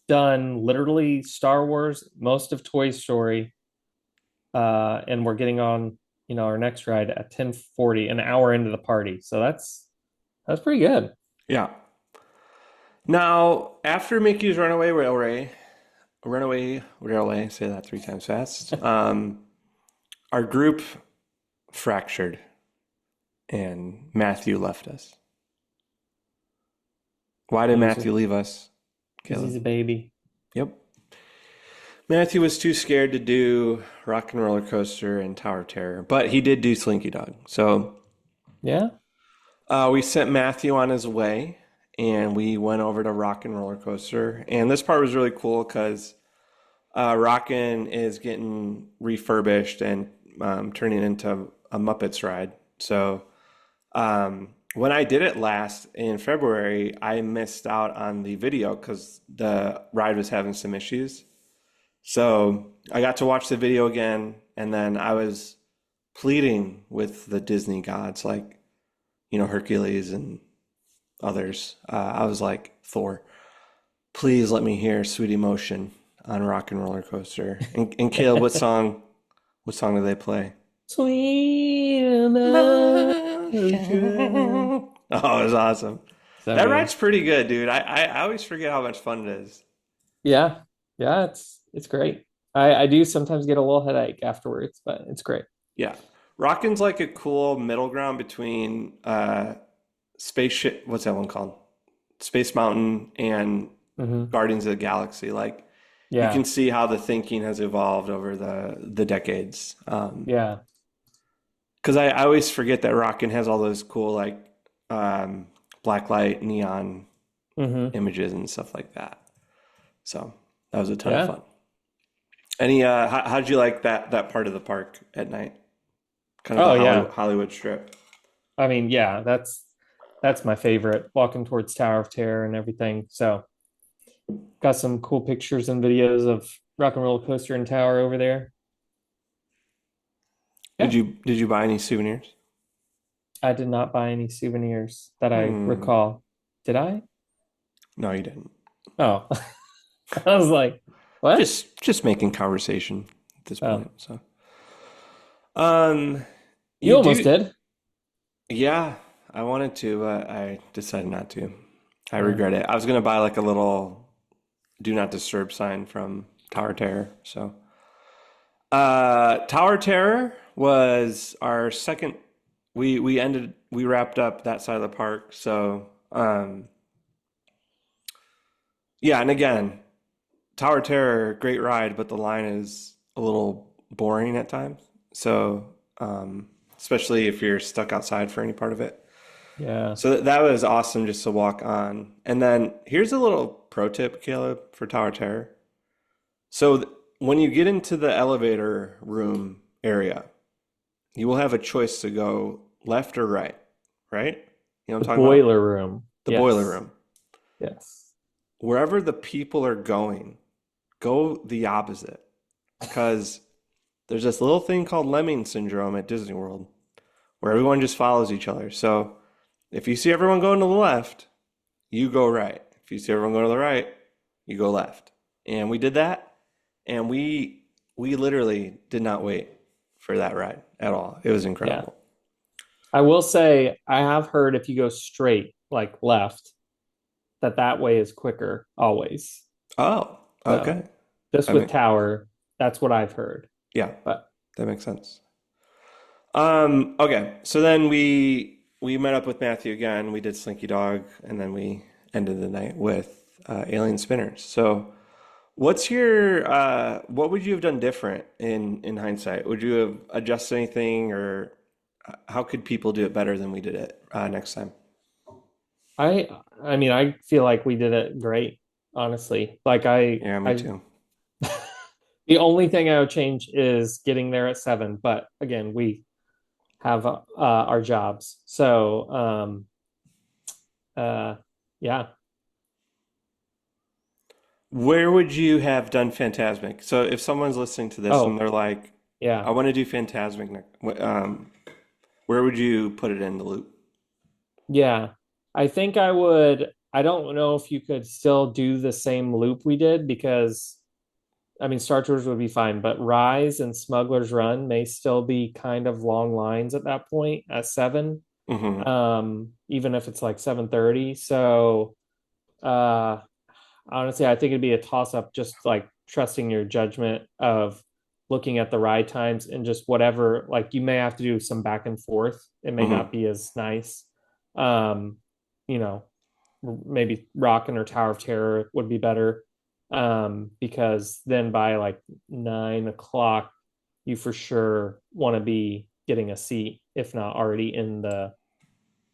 S2: done literally Star Wars, most of Toy Story, and we're getting on, our next ride at 10:40, an hour into the party. So that's pretty good.
S1: yeah. Now, after Mickey's Runaway Railway, say that three times fast. Our group fractured, and Matthew left us. Why did
S2: Loser.
S1: Matthew leave us,
S2: Because he's
S1: Caleb?
S2: a baby.
S1: Yep. Matthew was too scared to do Rock and Roller Coaster and Tower of Terror, but he did do Slinky Dog. So
S2: Yeah.
S1: we sent Matthew on his way, and we went over to Rock and Roller Coaster. And this part was really cool because Rockin' is getting refurbished and turning into a Muppets ride. So when I did it last in February, I missed out on the video because the ride was having some issues. So I got to watch the video again, and then I was pleading with the Disney gods, like, Hercules and others. I was like, Thor, please let me hear Sweet Emotion on Rock and Roller Coaster. And Caleb, what song do they play?
S2: Sweet emotion.
S1: Motion. Oh, it was awesome.
S2: So
S1: That
S2: good.
S1: ride's pretty good, dude. I always forget how much fun it is.
S2: Yeah. Yeah, it's great. I do sometimes get a little headache afterwards, but it's great.
S1: Yeah. Rockin's like a cool middle ground between Spaceship, what's that one called? Space Mountain and
S2: Hmm.
S1: Guardians of the Galaxy. Like you
S2: Yeah.
S1: can see how the thinking has evolved over the decades.
S2: Yeah.
S1: Because I always forget that Rockin has all those cool like um, black light neon
S2: Hmm.
S1: images and stuff like that. So that was a ton of
S2: Yeah.
S1: fun. How'd you like that part of the park at night? Kind of the
S2: Oh yeah.
S1: Hollywood Strip.
S2: I mean, yeah, that's my favorite, walking towards Tower of Terror and everything. So got some cool pictures and videos of Rock and Roller Coaster and Tower over there.
S1: Did
S2: Yeah.
S1: you did you buy any souvenirs?
S2: I did not buy any souvenirs that I
S1: Hmm.
S2: recall. Did I?
S1: No, you didn't.
S2: Oh, I was like, what?
S1: Just making conversation at this
S2: Oh,
S1: point. So, um,
S2: you
S1: you
S2: almost
S1: do,
S2: did.
S1: yeah. I wanted to, but I decided not to. I
S2: Yeah.
S1: regret it. I was gonna buy like a little "Do Not Disturb" sign from Tower Terror. So, Tower Terror was our second. We wrapped up that side of the park. So, yeah. And again, Tower Terror, great ride, but the line is a little boring at times. So, especially if you're stuck outside for any part of it.
S2: Yeah.
S1: So that was awesome just to walk on. And then here's a little pro tip, Caleb, for Tower Terror. So when you get into the elevator room area, you will have a choice to go left or right, right? You know
S2: The
S1: what I'm talking about?
S2: boiler room.
S1: The boiler
S2: Yes.
S1: room.
S2: Yes.
S1: Wherever the people are going, go the opposite. Because there's this little thing called lemming syndrome at Disney World where everyone just follows each other. So if you see everyone going to the left, you go right. If you see everyone going to the right, you go left. And we did that. And we we literally did not wait for that ride at all. It was
S2: Yeah.
S1: incredible.
S2: I will say I have heard if you go straight, like left, that that way is quicker always.
S1: Oh,
S2: So
S1: okay.
S2: just
S1: I
S2: with
S1: mean,
S2: Tower, that's what I've heard.
S1: yeah,
S2: But
S1: that makes sense. Okay. So then we met up with Matthew again. We did Slinky Dog, and then we ended the night with Alien Spinners. So what would you have done different in hindsight? Would you have adjusted anything, or how could people do it better than we did it next time?
S2: I I mean I feel like we did it great, honestly. Like
S1: Yeah, me
S2: I
S1: too.
S2: the only thing I would change is getting there at 7, but again, we have our jobs. So uh yeah.
S1: Where would you have done Phantasmic? So if someone's listening to this and
S2: Oh,
S1: they're like,
S2: yeah.
S1: I want to do Phantasmic, where would you put it in the loop?
S2: Yeah. I think I don't know if you could still do the same loop we did because I mean Star Tours would be fine, but Rise and Smuggler's Run may still be kind of long lines at that point at 7.
S1: Hmm.
S2: Even if it's like 7:30. So uh honestly, I think it'd be a toss up just like trusting your judgment of looking at the ride times and just whatever, like you may have to do some back and forth. It may not
S1: Hmm.
S2: be as nice. Um, you know, maybe Rockin' or Tower of Terror would be better. Because then by like 9 o'clock, you for sure want to be getting a seat, if not already in the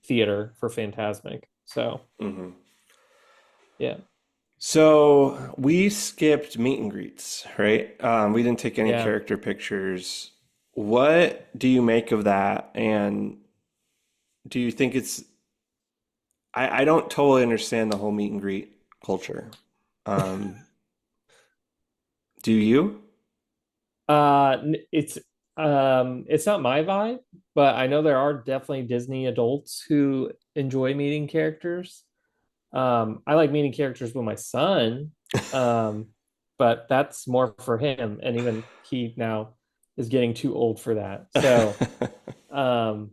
S2: theater for Phantasmic. So
S1: Hmm.
S2: yeah,
S1: So we skipped meet and greets, right? We didn't take any
S2: yeah.
S1: character pictures. What do you make of that? And do you think I don't totally understand the whole meet and greet culture. Um, do you?
S2: It's not my vibe, but I know there are definitely Disney adults who enjoy meeting characters. I like meeting characters with my son, um, but that's more for him, and even he now is getting too old for that. So, um,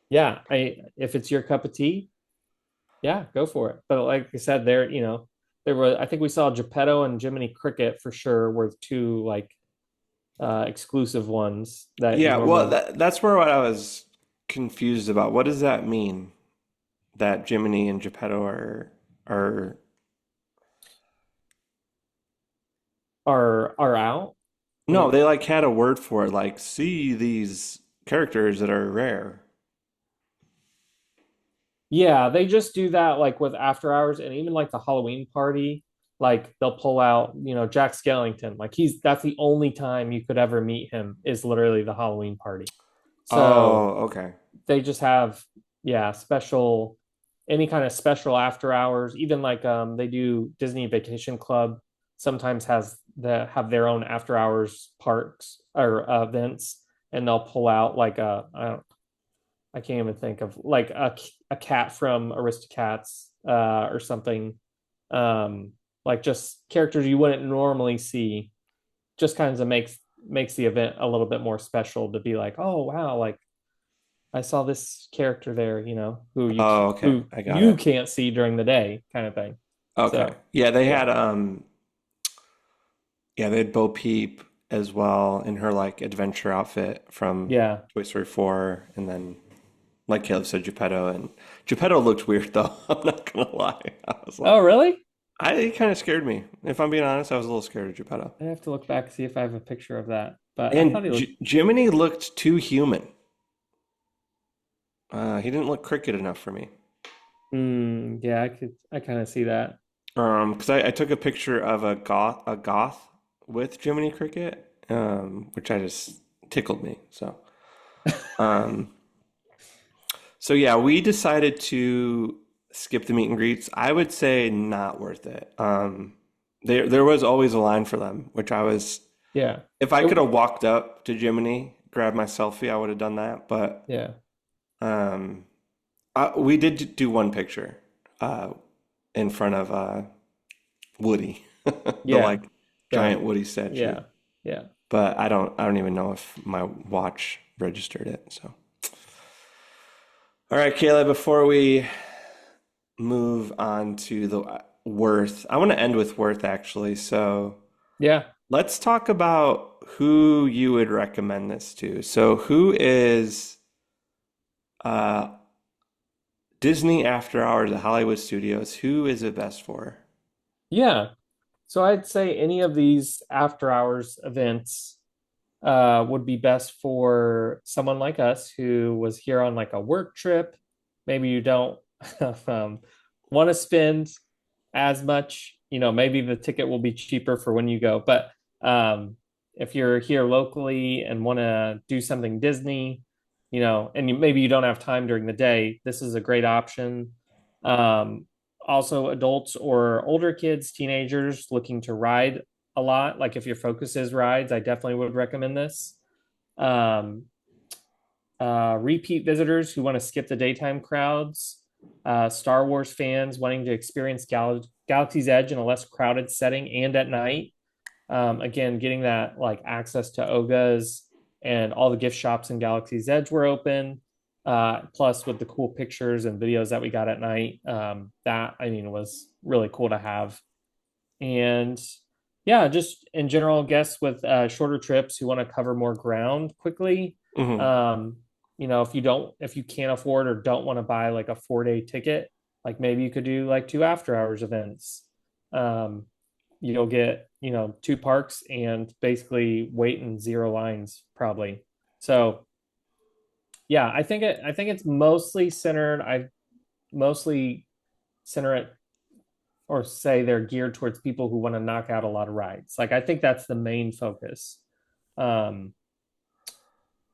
S2: yeah, I if it's your cup of tea, yeah, go for it. But like I said, there were I think we saw Geppetto and Jiminy Cricket for sure were two like exclusive ones that you
S1: Yeah, well,
S2: normally.
S1: that's where what I was confused about. What does that mean that Jiminy and Geppetto are
S2: Are out.
S1: no, they like had a word for it, like see these characters that are rare.
S2: Yeah, they just do that like with After Hours and even like the Halloween party. Like they'll pull out, Jack Skellington. Like that's the only time you could ever meet him is literally the Halloween party. So
S1: Oh, okay.
S2: they just have, yeah, special, any kind of special after hours. Even like they do Disney Vacation Club sometimes have their own after hours parks or events, and they'll pull out like I can't even think of like a cat from Aristocats or something. Um, like just characters you wouldn't normally see. Just kind of makes the event a little bit more special to be like, oh wow, like I saw this character there,
S1: Oh, okay.
S2: who
S1: I got
S2: you
S1: it.
S2: can't see during the day, kind of thing.
S1: Okay.
S2: So
S1: Yeah, they
S2: yeah,
S1: had yeah, they had Bo Peep as well in her like adventure outfit from
S2: yeah.
S1: Toy Story 4, and then like Caleb said, Geppetto, and Geppetto looked weird though. I'm not gonna lie. I was
S2: Oh
S1: like,
S2: really?
S1: it kind of scared me. If I'm being honest, I was a little scared of Geppetto.
S2: I have to look back see if I have a picture of that. But I thought
S1: And
S2: he looked.
S1: Jiminy looked too human. He didn't look cricket enough for me.
S2: Yeah, I kind of see that.
S1: Because I took a picture of a goth with Jiminy Cricket, which I just tickled me. Um, so yeah, we decided to skip the meet and greets. I would say not worth it. There was always a line for them, which I was.
S2: Yeah.
S1: If I could
S2: It,
S1: have walked up to Jiminy, grabbed my selfie, I would have done that. But
S2: yeah.
S1: um, we did do one picture uh, in front of Woody, the
S2: Yeah.
S1: like
S2: Yeah.
S1: giant Woody statue.
S2: Yeah. Yeah.
S1: but I don't even know if my watch registered it. So, all right, Kayla, before we move on to the Worth, I want to end with Worth actually. So,
S2: Yeah.
S1: let's talk about who you would recommend this to. So, who is uh, Disney After Hours at Hollywood Studios? Who is it best for?
S2: Yeah. So I'd say any of these after hours events would be best for someone like us who was here on like a work trip. Maybe you don't want to spend as much, maybe the ticket will be cheaper for when you go. But if you're here locally and want to do something Disney, and maybe you don't have time during the day, this is a great option. Um, Also, adults or older kids, teenagers looking to ride a lot. Like if your focus is rides, I definitely would recommend this. Um, Repeat visitors who want to skip the daytime crowds, Star Wars fans wanting to experience Galaxy's Edge in a less crowded setting and at night. Again, getting that like access to Oga's and all the gift shops in Galaxy's Edge were open. Plus, with the cool pictures and videos that we got at night, that I mean was really cool to have. And yeah, just in general, guests with shorter trips who want to cover more ground quickly.
S1: Hmm.
S2: Um, if you can't afford or don't want to buy like a 4-day ticket, like maybe you could do like two after hours events. Um, you'll get, two parks and basically wait in zero lines probably. So yeah, I think it's mostly centered. I mostly center it or say they're geared towards people who want to knock out a lot of rides. Like I think that's the main focus. Um,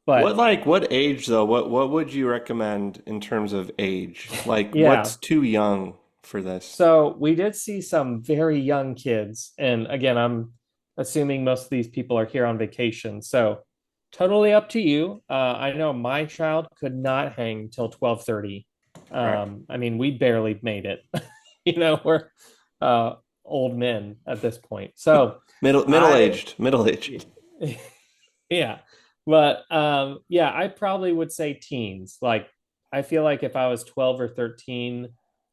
S1: What
S2: but
S1: like what age though? What would you recommend in terms of age? Like
S2: yeah,
S1: what's too young for this?
S2: so we did see some very young kids, and again, I'm assuming most of these people are here on vacation. So totally up to you. I know my child could not hang till 12:30.
S1: Right.
S2: I mean, we barely made it. We're uh, old men at this point. So
S1: Middle
S2: I
S1: aged, middle aged.
S2: yeah. But yeah, I probably would say teens. Like I feel like if I was 12 or 13,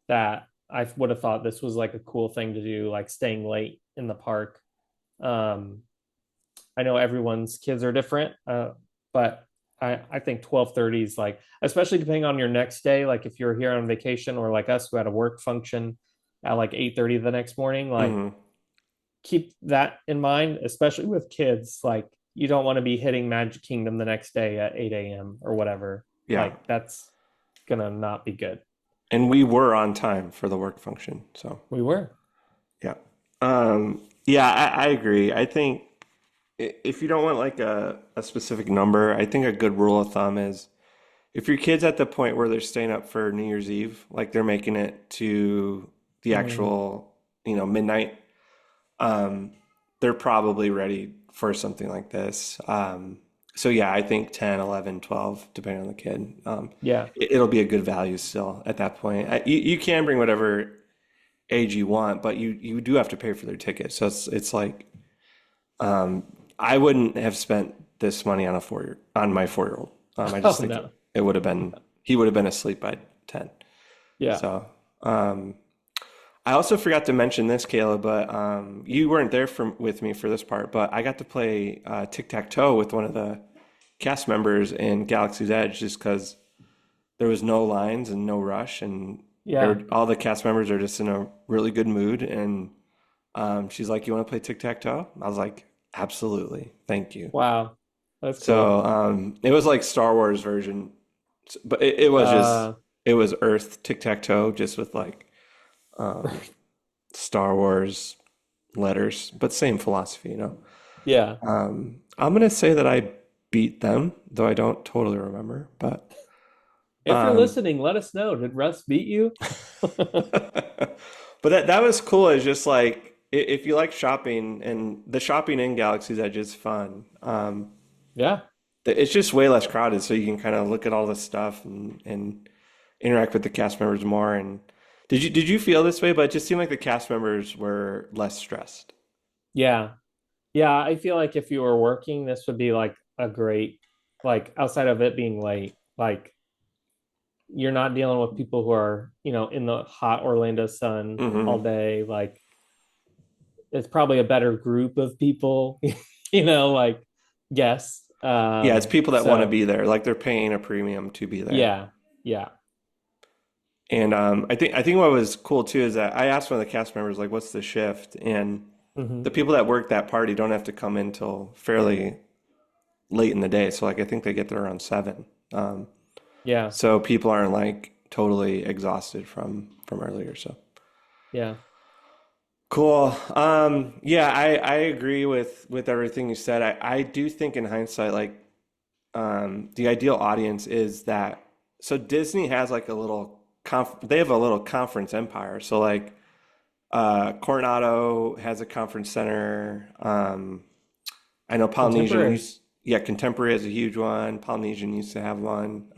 S2: that I would have thought this was like a cool thing to do, like staying late in the park. Um, I know everyone's kids are different, but I think 12:30 is like, especially depending on your next day, like if you're here on vacation or like us who had a work function at like 8:30 the next morning, like
S1: Hmm.
S2: keep that in mind, especially with kids. Like you don't want to be hitting Magic Kingdom the next day at 8 a.m. or whatever.
S1: Yeah.
S2: Like that's gonna not be good.
S1: And we were on time for the work function. So
S2: We were.
S1: yeah. Yeah, I agree. I think if you don't want like a specific number, I think a good rule of thumb is if your kid's at the point where they're staying up for New Year's Eve, like they're making it to the
S2: Mm,
S1: actual, midnight, um, they're probably ready for something like this. So yeah, I think 10, 11, 12, depending on the kid.
S2: yeah.
S1: It'll be a good value still at that point. You can bring whatever age you want, but you do have to pay for their ticket. So it's like um, I wouldn't have spent this money on on my 4-year old. I
S2: Oh
S1: just think
S2: no.
S1: it would have been he would have been asleep by 10.
S2: Yeah.
S1: So um, I also forgot to mention this, Kayla, but you weren't there with me for this part, but I got to play tic-tac-toe with one of the cast members in Galaxy's Edge just because there was no lines and no rush, and
S2: Yeah.
S1: all the cast members are just in a really good mood. And she's like, "You want to play tic-tac-toe?" I was like, "Absolutely, thank you."
S2: Wow. That's
S1: So
S2: cool.
S1: it was like Star Wars version, but it was just
S2: Uh
S1: it was Earth tic-tac-toe, just with like um, Star Wars letters, but same philosophy.
S2: yeah.
S1: I'm gonna say that I beat them, though I don't totally remember. But
S2: If you're
S1: um,
S2: listening, let us know. Did Russ beat you?
S1: but that was cool. It's just like if you like shopping, and the shopping in Galaxy's Edge is fun.
S2: Yeah.
S1: It's just way less crowded, so you can kind of look at all this stuff and interact with the cast members more. And did you feel this way? But it just seemed like the cast members were less stressed.
S2: Yeah. Yeah, I feel like if you were working, this would be like a great, like outside of it being late, like you're not dealing with people who are, in the hot Orlando sun all
S1: Hmm.
S2: day. Like it's probably a better group of people, like guests.
S1: Yeah, it's people that want to
S2: So
S1: be there, like they're paying a premium to be there.
S2: yeah, yeah.
S1: And I think what was cool too is that I asked one of the cast members like, "What's the shift?" And the
S2: Hmm.
S1: people that work that party don't have to come in till fairly late in the day. So like I think they get there around 7. Um,
S2: Yeah,
S1: so people aren't like totally exhausted from earlier. So
S2: yeah.
S1: cool. Yeah, I agree with everything you said. I do think in hindsight, like the ideal audience is that. So Disney has like a little they have a little conference empire. So like Coronado has a conference center. I know Polynesian
S2: Contemporary.
S1: used, yeah, Contemporary has a huge one. Polynesian used to have one.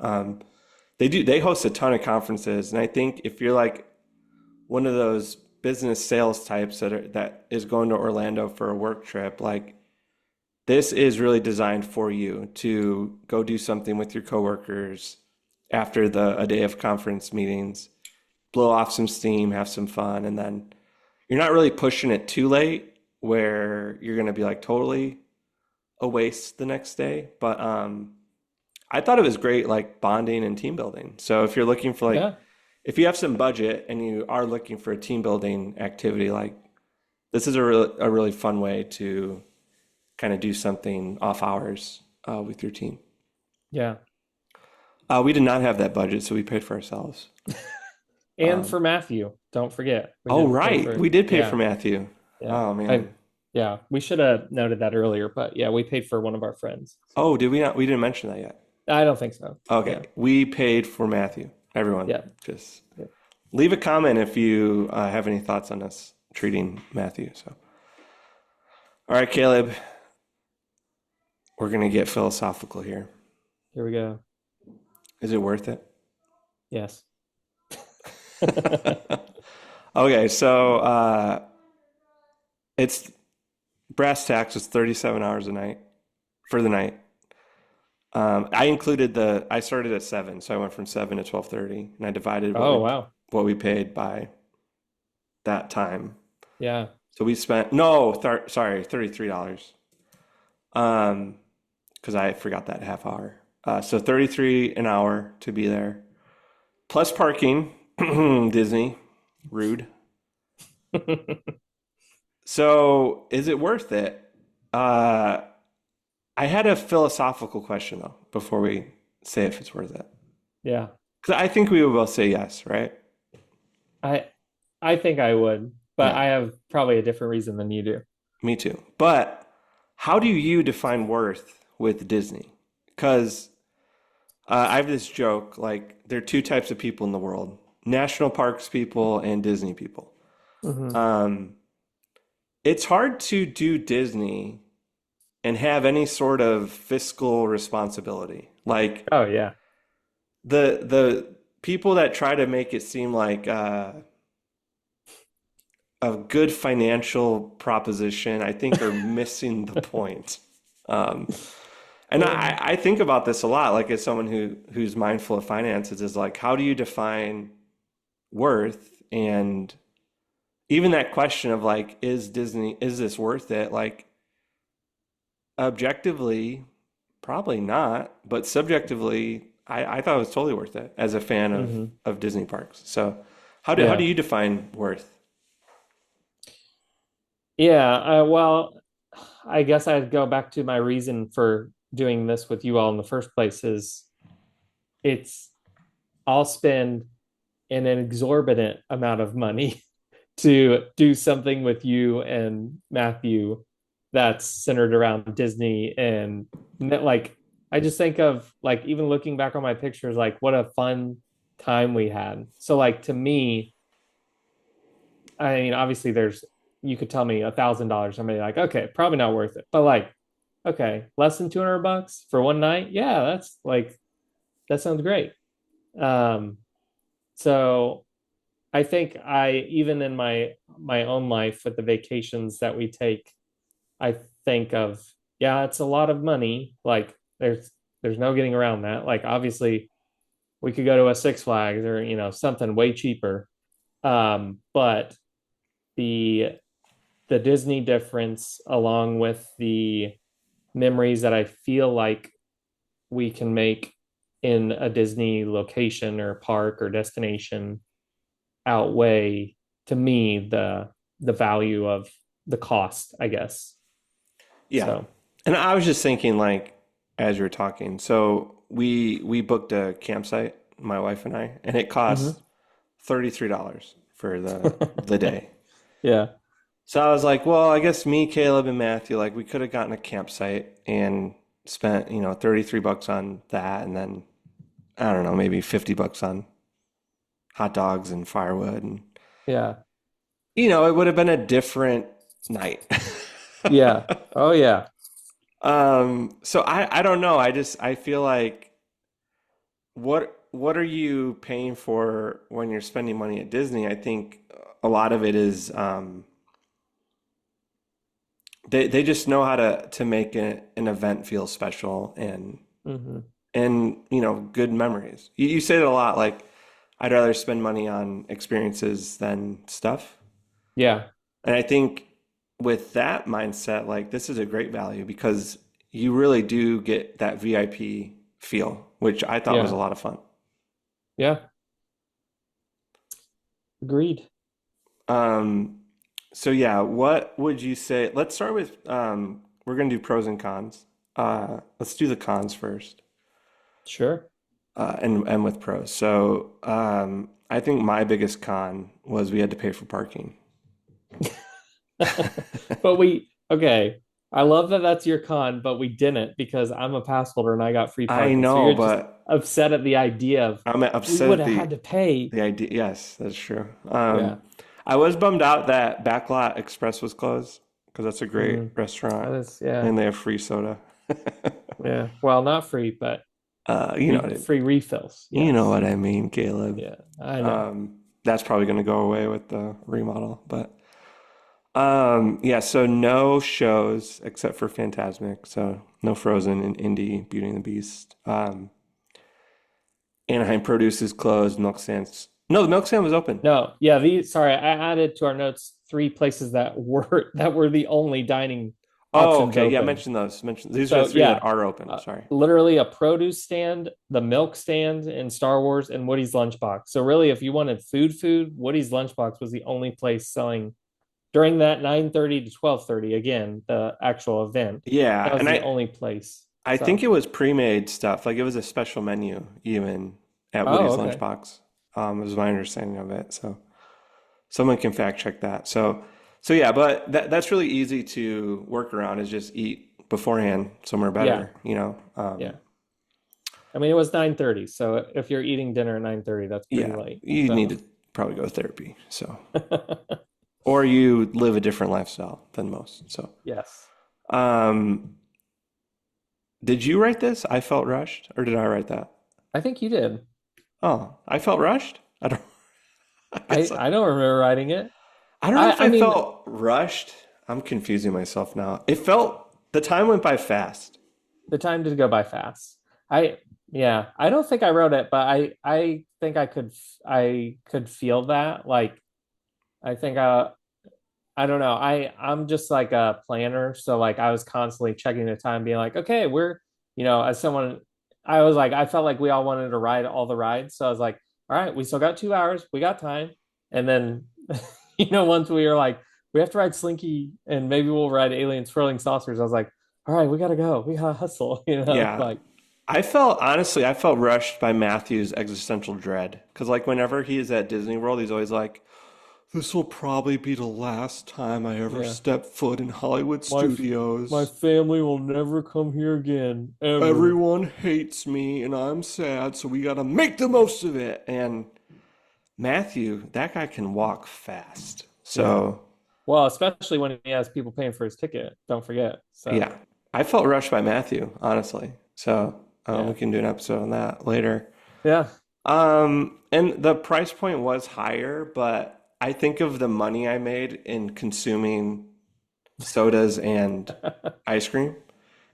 S1: They host a ton of conferences, and I think if you're like one of those business sales types that is going to Orlando for a work trip, like this is really designed for you to go do something with your coworkers after the a day of conference meetings, blow off some steam, have some fun, and then you're not really pushing it too late where you're going to be like totally a waste the next day. But I thought it was great, like bonding and team building. So if you're looking for like,
S2: Yeah,
S1: if you have some budget and you are looking for a team building activity, like this is a really fun way to kind of do something off hours with your team.
S2: yeah.
S1: We did not have that budget, so we paid for ourselves.
S2: And
S1: Um,
S2: for Matthew, don't forget, we
S1: oh,
S2: did pay
S1: right.
S2: for,
S1: We did pay for
S2: yeah,
S1: Matthew.
S2: yeah.
S1: Oh, man.
S2: Yeah, we should have noted that earlier, but yeah, we paid for one of our friends. So
S1: Oh, did we not? We didn't mention that yet.
S2: I don't think so.
S1: Okay.
S2: Yeah,
S1: We paid for Matthew. Everyone,
S2: yeah,
S1: just
S2: yeah.
S1: leave a comment if you have any thoughts on us treating Matthew. So, all right, Caleb, we're going to get philosophical here.
S2: Here we go.
S1: Is it worth it?
S2: Yes.
S1: Okay, so it's brass tacks is 37 hours a night for the night. I started at 7, so I went from 7 to 12:30, and I divided
S2: Oh, wow.
S1: what we paid by that time.
S2: Yeah.
S1: So we spent no, sorry, $33. Um, because I forgot that half hour. So 33 an hour to be there, plus parking. Disney, rude. So is it worth it? Uh, I had a philosophical question though before we say if it's worth it.
S2: Yeah.
S1: Because I think we would both say yes, right?
S2: I I think I would, but
S1: Yeah,
S2: I have probably a different reason than you do.
S1: me too. But how do you define worth with Disney? Because I have this joke like there are two types of people in the world: national parks people and Disney people.
S2: Hmm.
S1: Um, it's hard to do Disney and have any sort of fiscal responsibility. Like
S2: Oh, yeah.
S1: the people that try to make it seem like a good financial proposition, I think are missing the point. Um, and I think about this a lot, like as someone who's mindful of finances, is like, how do you define worth? And even that question of like, is this worth it? Like, objectively, probably not, but subjectively, I thought it was totally worth it as a fan
S2: Hmm.
S1: of Disney parks. So, how do
S2: Yeah.
S1: you define worth?
S2: Yeah. Well, I guess I'd go back to my reason for doing this with you all in the first place is it's I'll spend an exorbitant amount of money to do something with you and Matthew that's centered around Disney and like I just think of like even looking back on my pictures like what a fun time we had. So like to me, I mean obviously there's you could tell me $1,000 I'm like okay, probably not worth it. But like okay, less than $200 for one night? Yeah, that's like that sounds great. Um so I think I even in my own life with the vacations that we take, I think of, yeah, it's a lot of money. Like there's no getting around that. Like obviously we could go to a Six Flags or, something way cheaper. But the the Disney difference along with the memories that I feel like we can make in a Disney location or park or destination outweigh to me the value of the cost, I guess.
S1: Yeah.
S2: So,
S1: And I was just thinking like as you were talking, so we booked a campsite, my wife and I, and it cost
S2: mhm.
S1: $33 for the day.
S2: Yeah,
S1: So I was like, well, I guess me, Caleb, and Matthew, like we could have gotten a campsite and spent, 33 bucks on that and then I don't know, maybe 50 bucks on hot dogs and firewood and
S2: yeah,
S1: it would have been a different night.
S2: yeah. Oh yeah,
S1: So I don't know. I feel like what are you paying for when you're spending money at Disney? I think a lot of it is they just know how to make an event feel special
S2: hmm,
S1: and good memories. You say it a lot, like I'd rather spend money on experiences than stuff.
S2: yeah,
S1: And I think with that mindset, like this is a great value because you really do get that VIP feel, which I thought was a
S2: yeah,
S1: lot of fun.
S2: yeah. Agreed.
S1: Um, so yeah, what would you say? Let's start with we're gonna do pros and cons. Let's do the cons first,
S2: Sure.
S1: and with pros. So I think my biggest con was we had to pay for parking.
S2: But okay. I love that that's your con, but we didn't because I'm a pass holder and I got free
S1: I
S2: parking. So
S1: know,
S2: you're just
S1: but
S2: upset at the idea of
S1: I'm
S2: we
S1: upset
S2: would
S1: at
S2: have had to pay.
S1: the idea. Yes, that's true.
S2: Yeah.
S1: I was bummed out that Backlot Express was closed because that's a great
S2: Mm,
S1: restaurant
S2: that is, yeah.
S1: and they have free soda.
S2: Yeah. Well, not free, but
S1: You know what
S2: free refills.
S1: you know
S2: Yes.
S1: what I mean, Caleb.
S2: Yeah. I know.
S1: That's probably going to go away with the remodel, but yeah. So no shows except for Fantasmic. So no Frozen and Indy, Beauty and the Beast. Anaheim Produce is closed. Milk Stands. No, the Milk Stand was open.
S2: No, yeah, sorry, I added to our notes three places that were the only dining
S1: Oh,
S2: options
S1: okay. Yeah,
S2: open.
S1: mention those. Mention these are
S2: So
S1: the three that
S2: yeah,
S1: are open. Sorry.
S2: literally a produce stand, the milk stand in Star Wars, and Woody's Lunchbox. So really, if you wanted food, Woody's Lunchbox was the only place selling during that 9:30 to 12:30. Again, the actual event.
S1: Yeah,
S2: That was
S1: and
S2: the only place.
S1: I think
S2: So,
S1: it was pre-made stuff. Like it was a special menu even at
S2: oh,
S1: Woody's
S2: okay.
S1: Lunchbox. Was my understanding of it. So someone can fact check that. So yeah, but that's really easy to work around is just eat beforehand somewhere
S2: Yeah,
S1: better.
S2: yeah. I mean, it was 9:30. So if you're eating dinner at 9:30, that's pretty
S1: Yeah,
S2: late.
S1: you need
S2: So,
S1: to probably go to therapy. So, or you live a different lifestyle than most. So,
S2: yes.
S1: um, did you write this? I felt rushed, or did I write that?
S2: I think you did.
S1: Oh, I felt rushed. I don't. I guess
S2: I don't remember writing it.
S1: I don't know if
S2: I
S1: I
S2: mean,
S1: felt rushed. I'm confusing myself now. It felt the time went by fast.
S2: the time did go by fast. I yeah, I don't think I wrote it, but I think I could feel that. Like I think I don't know. I'm just like a planner, so like I was constantly checking the time, being like, okay, as someone, I was like, I felt like we all wanted to ride all the rides, so I was like, all right, we still got 2 hours, we got time, and then once we were like, we have to ride Slinky, and maybe we'll ride Alien Swirling Saucers. I was like, all right, we gotta go, we gotta hustle,
S1: Yeah.
S2: like
S1: I felt rushed by Matthew's existential dread. Because, like, whenever he is at Disney World, he's always like, this will probably be the last time I ever
S2: yeah,
S1: step foot in Hollywood
S2: my
S1: studios.
S2: family will never come here again, ever.
S1: Everyone hates me and I'm sad, so we gotta make the most of it. And Matthew, that guy can walk fast.
S2: Yeah.
S1: So,
S2: Well, especially when he has people paying for his ticket. Don't forget. So,
S1: yeah, I felt rushed by Matthew, honestly. So, we
S2: yeah.
S1: can do an episode on that later.
S2: Yeah.
S1: And the price point was higher, but I think of the money I made in consuming sodas and ice cream.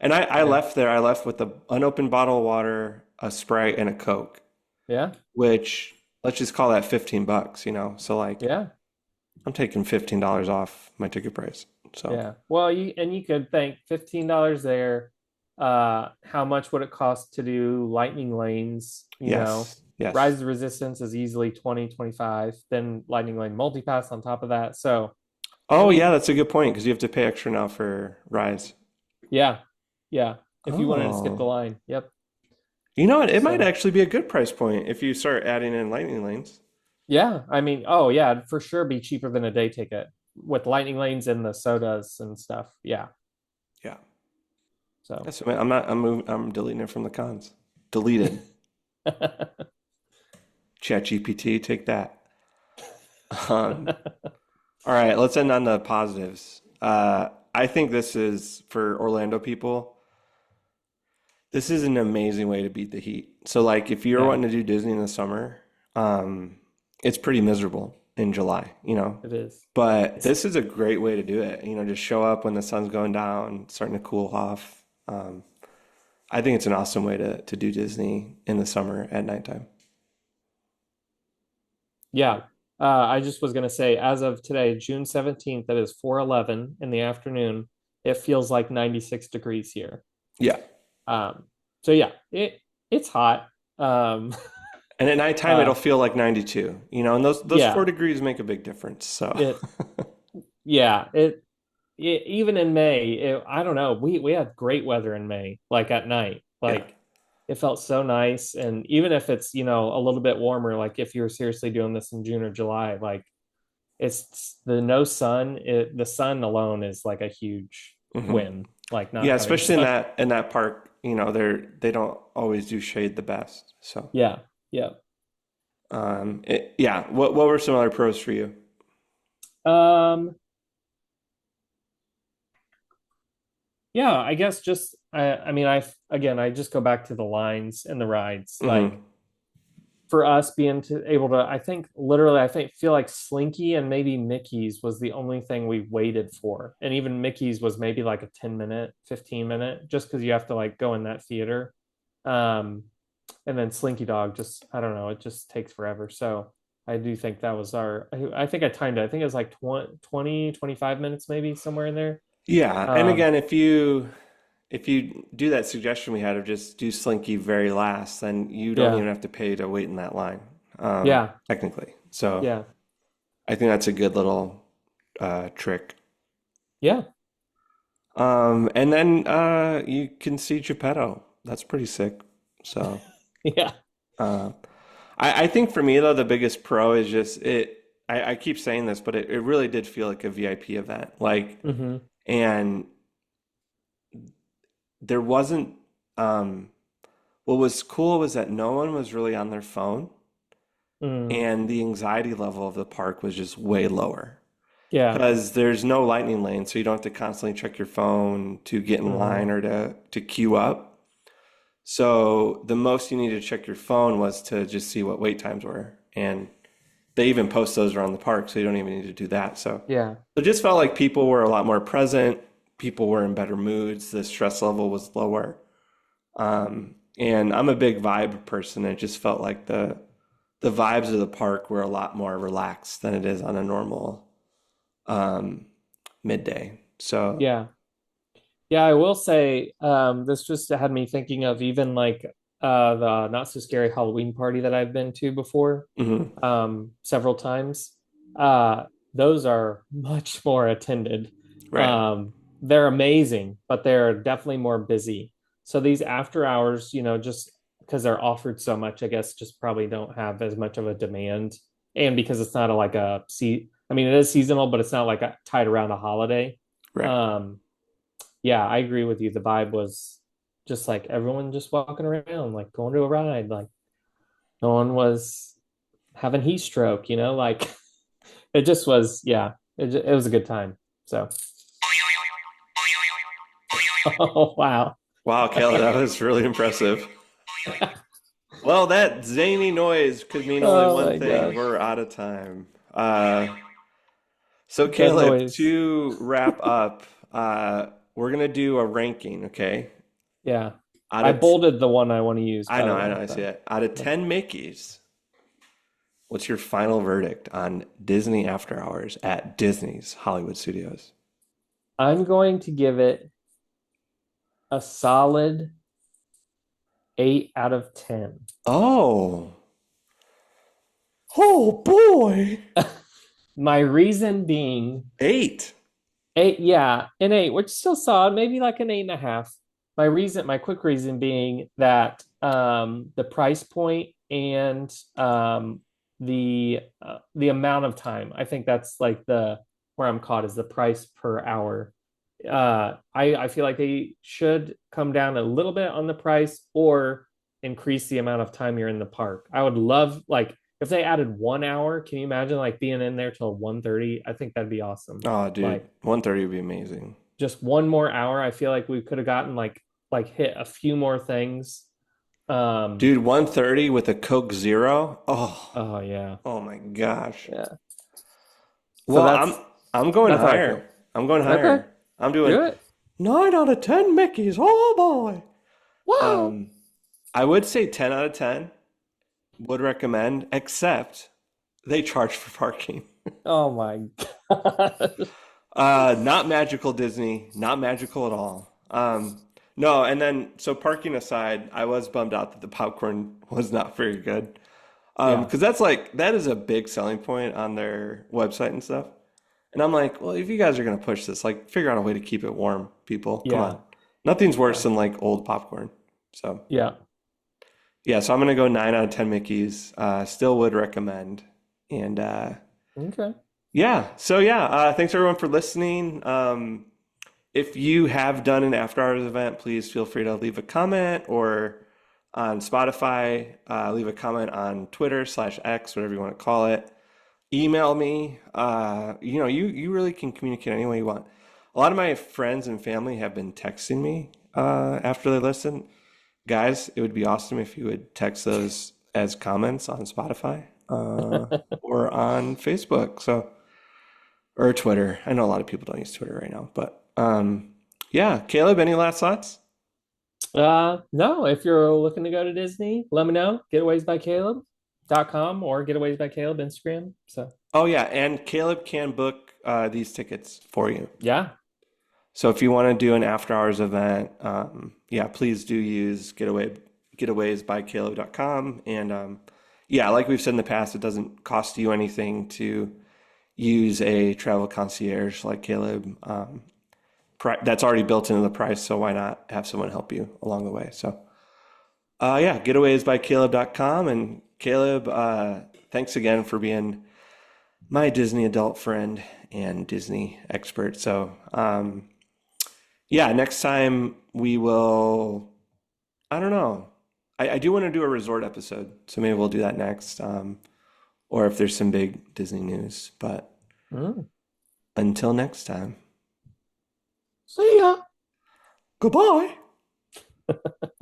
S1: And I
S2: Yeah.
S1: left there. I left with an unopened bottle of water, a Sprite, and a Coke,
S2: Yeah.
S1: which let's just call that 15 bucks, you know? So like
S2: Yeah.
S1: I'm taking $15 off my ticket price. So
S2: Yeah. Well, you could think $15 there. How much would it cost to do lightning lanes?
S1: yes,
S2: Rise
S1: yes.
S2: of Resistance is easily 20, 25. Then lightning lane multipass on top of that. So, I
S1: Oh yeah,
S2: mean,
S1: that's a good point because you have to pay extra now for Rise.
S2: yeah. Yeah. If you wanted to skip the
S1: Oh,
S2: line. Yep.
S1: you know what? It might
S2: So,
S1: actually be a good price point if you start adding in lightning lanes.
S2: yeah, I mean, oh yeah, it'd for sure be cheaper than a day ticket with lightning lanes and the sodas and stuff. Yeah.
S1: Yeah.
S2: So,
S1: That's I'm not I'm deleting it from the cons. Deleted. ChatGPT, take that. Um, all right, let's end on the positives. I think this is for Orlando people. This is an amazing way to beat the heat. So, like, if you're
S2: yeah,
S1: wanting to do Disney in the summer, um, it's pretty miserable in July, you know.
S2: it is.
S1: But
S2: It's
S1: this is a great way to do it. You know, just show up when the sun's going down, starting to cool off. I think it's an awesome way to do Disney in the summer at nighttime.
S2: Yeah. I just was gonna say, as of today, June 17th, that is 4:11 in the afternoon, it feels like 96 degrees here.
S1: Yeah.
S2: Um, so yeah, it's hot. Um,
S1: And at nighttime, it'll
S2: uh,
S1: feel like 92, you know, and those
S2: yeah,
S1: 4 degrees make a big difference. So,
S2: it yeah, even in May, I don't know. We had great weather in May, like at night.
S1: yeah.
S2: Like it felt so nice. And even if it's, a little bit warmer, like if you're seriously doing this in June or July, like it's the no sun, the sun alone is like a huge
S1: Hmm.
S2: win, like not
S1: Yeah,
S2: having
S1: especially in
S2: sun.
S1: that park, you know, they don't always do shade the best. So,
S2: Yeah. Yeah.
S1: yeah. What were some other pros for you?
S2: Um, yeah, I guess just I mean I just go back to the lines and the rides. Like
S1: Hmm.
S2: for us being able to, I think literally, I think feel like Slinky and maybe Mickey's was the only thing we waited for, and even Mickey's was maybe like a 10-minute, 15-minute, just because you have to like go in that theater. Um, and then Slinky Dog just, I don't know, it just takes forever. So I do think that was I think I timed it. I think it was like 20, 25 minutes, maybe somewhere in there.
S1: Yeah, and
S2: Um,
S1: again, if you do that suggestion we had of just do Slinky very last, then you don't
S2: yeah,
S1: even have to pay to wait in that line,
S2: yeah,
S1: technically. So
S2: yeah,
S1: I think that's a good little trick.
S2: yeah,
S1: And then you can see Geppetto. That's pretty sick. So
S2: yeah,
S1: uh, I think for me though, the biggest pro is just it. I keep saying this, but it really did feel like a VIP event. Like,
S2: hmm
S1: and there wasn't. Um, what was cool was that no one was really on their phone,
S2: mm,
S1: and the anxiety level of the park was just way lower
S2: yeah,
S1: because there's no lightning lane, so you don't have to constantly check your phone to get in
S2: hmm
S1: line or to queue up. So the most you needed to check your phone was to just see what wait times were, and they even post those around the park, so you don't even need to do that. So
S2: yeah,
S1: it just felt like people were a lot more present. People were in better moods. The stress level was lower. And I'm a big vibe person. It just felt like the vibes of the park were a lot more relaxed than it is on a normal um, midday. So,
S2: yeah. Yeah, I will say, this just had me thinking of even like the Not So Scary Halloween party that I've been to before,
S1: mhm,
S2: several times. Uh, those are much more attended.
S1: right,
S2: They're amazing, but they're definitely more busy. So these after hours, just because they're offered so much, I guess just probably don't have as much of a demand. And because it's not I mean, it is seasonal, but it's not like tied around a holiday.
S1: right.
S2: Um, yeah, I agree with you. The vibe was just like everyone just walking around, like going to a ride. Like no one was having heat stroke, like it just was, yeah, it was a good time. So, oh, wow.
S1: Wow, Kayla, that was really impressive. Well, that zany noise could mean only
S2: Oh
S1: one
S2: my
S1: thing.
S2: gosh.
S1: We're out of time. So,
S2: Dead
S1: Caleb,
S2: noise.
S1: to wrap up, we're gonna do a ranking, okay?
S2: Yeah.
S1: Out
S2: I
S1: of t-
S2: bolded the one I want to use, by the
S1: I know,
S2: way.
S1: I see
S2: So
S1: it. Out of 10 Mickeys, what's your final verdict on Disney After Hours at Disney's Hollywood Studios?
S2: I'm going to give it a solid 8 out of 10.
S1: Oh, oh boy.
S2: My reason being
S1: 8.
S2: eight, yeah, an eight, which is still solid, maybe like an 8.5. My quick reason being that the price point and the amount of time. I think that's like the where I'm caught is the price per hour. I feel like they should come down a little bit on the price or increase the amount of time you're in the park. I would love like if they added 1 hour. Can you imagine like being in there till 1:30? I think that'd be awesome.
S1: Oh, dude,
S2: Like
S1: 130 would be amazing.
S2: just one more hour. I feel like we could have gotten like hit a few more things.
S1: Dude, 130 with a Coke Zero. Oh,
S2: Oh yeah,
S1: oh my gosh.
S2: yeah. So
S1: Well, I'm going
S2: that's how I feel.
S1: higher. I'm going
S2: Okay,
S1: higher. I'm doing
S2: do it.
S1: 9 out of 10 Mickeys. Oh boy.
S2: Whoa.
S1: Um, I would say 10 out of 10. Would recommend, except they charge for parking.
S2: Oh my God.
S1: Not magical Disney, not magical at all. No, and then so parking aside, I was bummed out that the popcorn was not very good.
S2: Yeah,
S1: Because that's like that is a big selling point on their website and stuff. And I'm like, well, if you guys are gonna push this, like figure out a way to keep it warm, people. Come
S2: yeah,
S1: on. Nothing's worse
S2: yeah,
S1: than like old popcorn. So
S2: yeah.
S1: yeah, so I'm gonna go 9 out of 10 Mickeys. Still would recommend. And
S2: Okay.
S1: yeah, so yeah, thanks everyone for listening. If you have done an after hours event, please feel free to leave a comment or on Spotify, leave a comment on Twitter/X, whatever you want to call it. Email me. You really can communicate any way you want. A lot of my friends and family have been texting me after they listen. Guys, it would be awesome if you would text those as comments on Spotify or on Facebook. So or Twitter. I know a lot of people don't use Twitter right now, but yeah. Caleb, any last thoughts?
S2: No, if you're looking to go to Disney, let me know. Getawaysbycaleb.com or Getaways by Caleb Instagram. So
S1: Oh yeah, and Caleb can book these tickets for you.
S2: yeah.
S1: So if you want to do an after hours event, yeah, please do use getawaysbycaleb.com. And yeah, like we've said in the past, it doesn't cost you anything to use a travel concierge like Caleb. That's already built into the price, so why not have someone help you along the way? So yeah, getawaysbycaleb.com. And Caleb, thanks again for being my Disney adult friend and Disney expert. So yeah, next time we will, I don't know. I do want to do a resort episode, so maybe we'll do that next. Or if there's some big Disney news. But
S2: Mm.
S1: until next time,
S2: See ya.
S1: goodbye.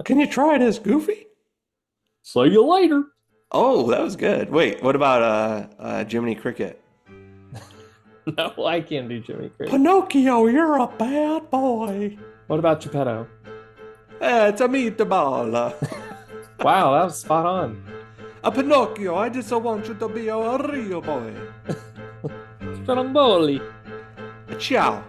S1: Can you try it as Goofy?
S2: See you later.
S1: Oh, that was good. Wait, what about Jiminy Cricket?
S2: No, I can't do Jimmy Cricket.
S1: Pinocchio, you're a bad boy.
S2: What about Geppetto?
S1: It's a meatball.
S2: Wow, that was spot on.
S1: A Pinocchio, I just want you to be a real boy.
S2: Stromboli.
S1: Ciao.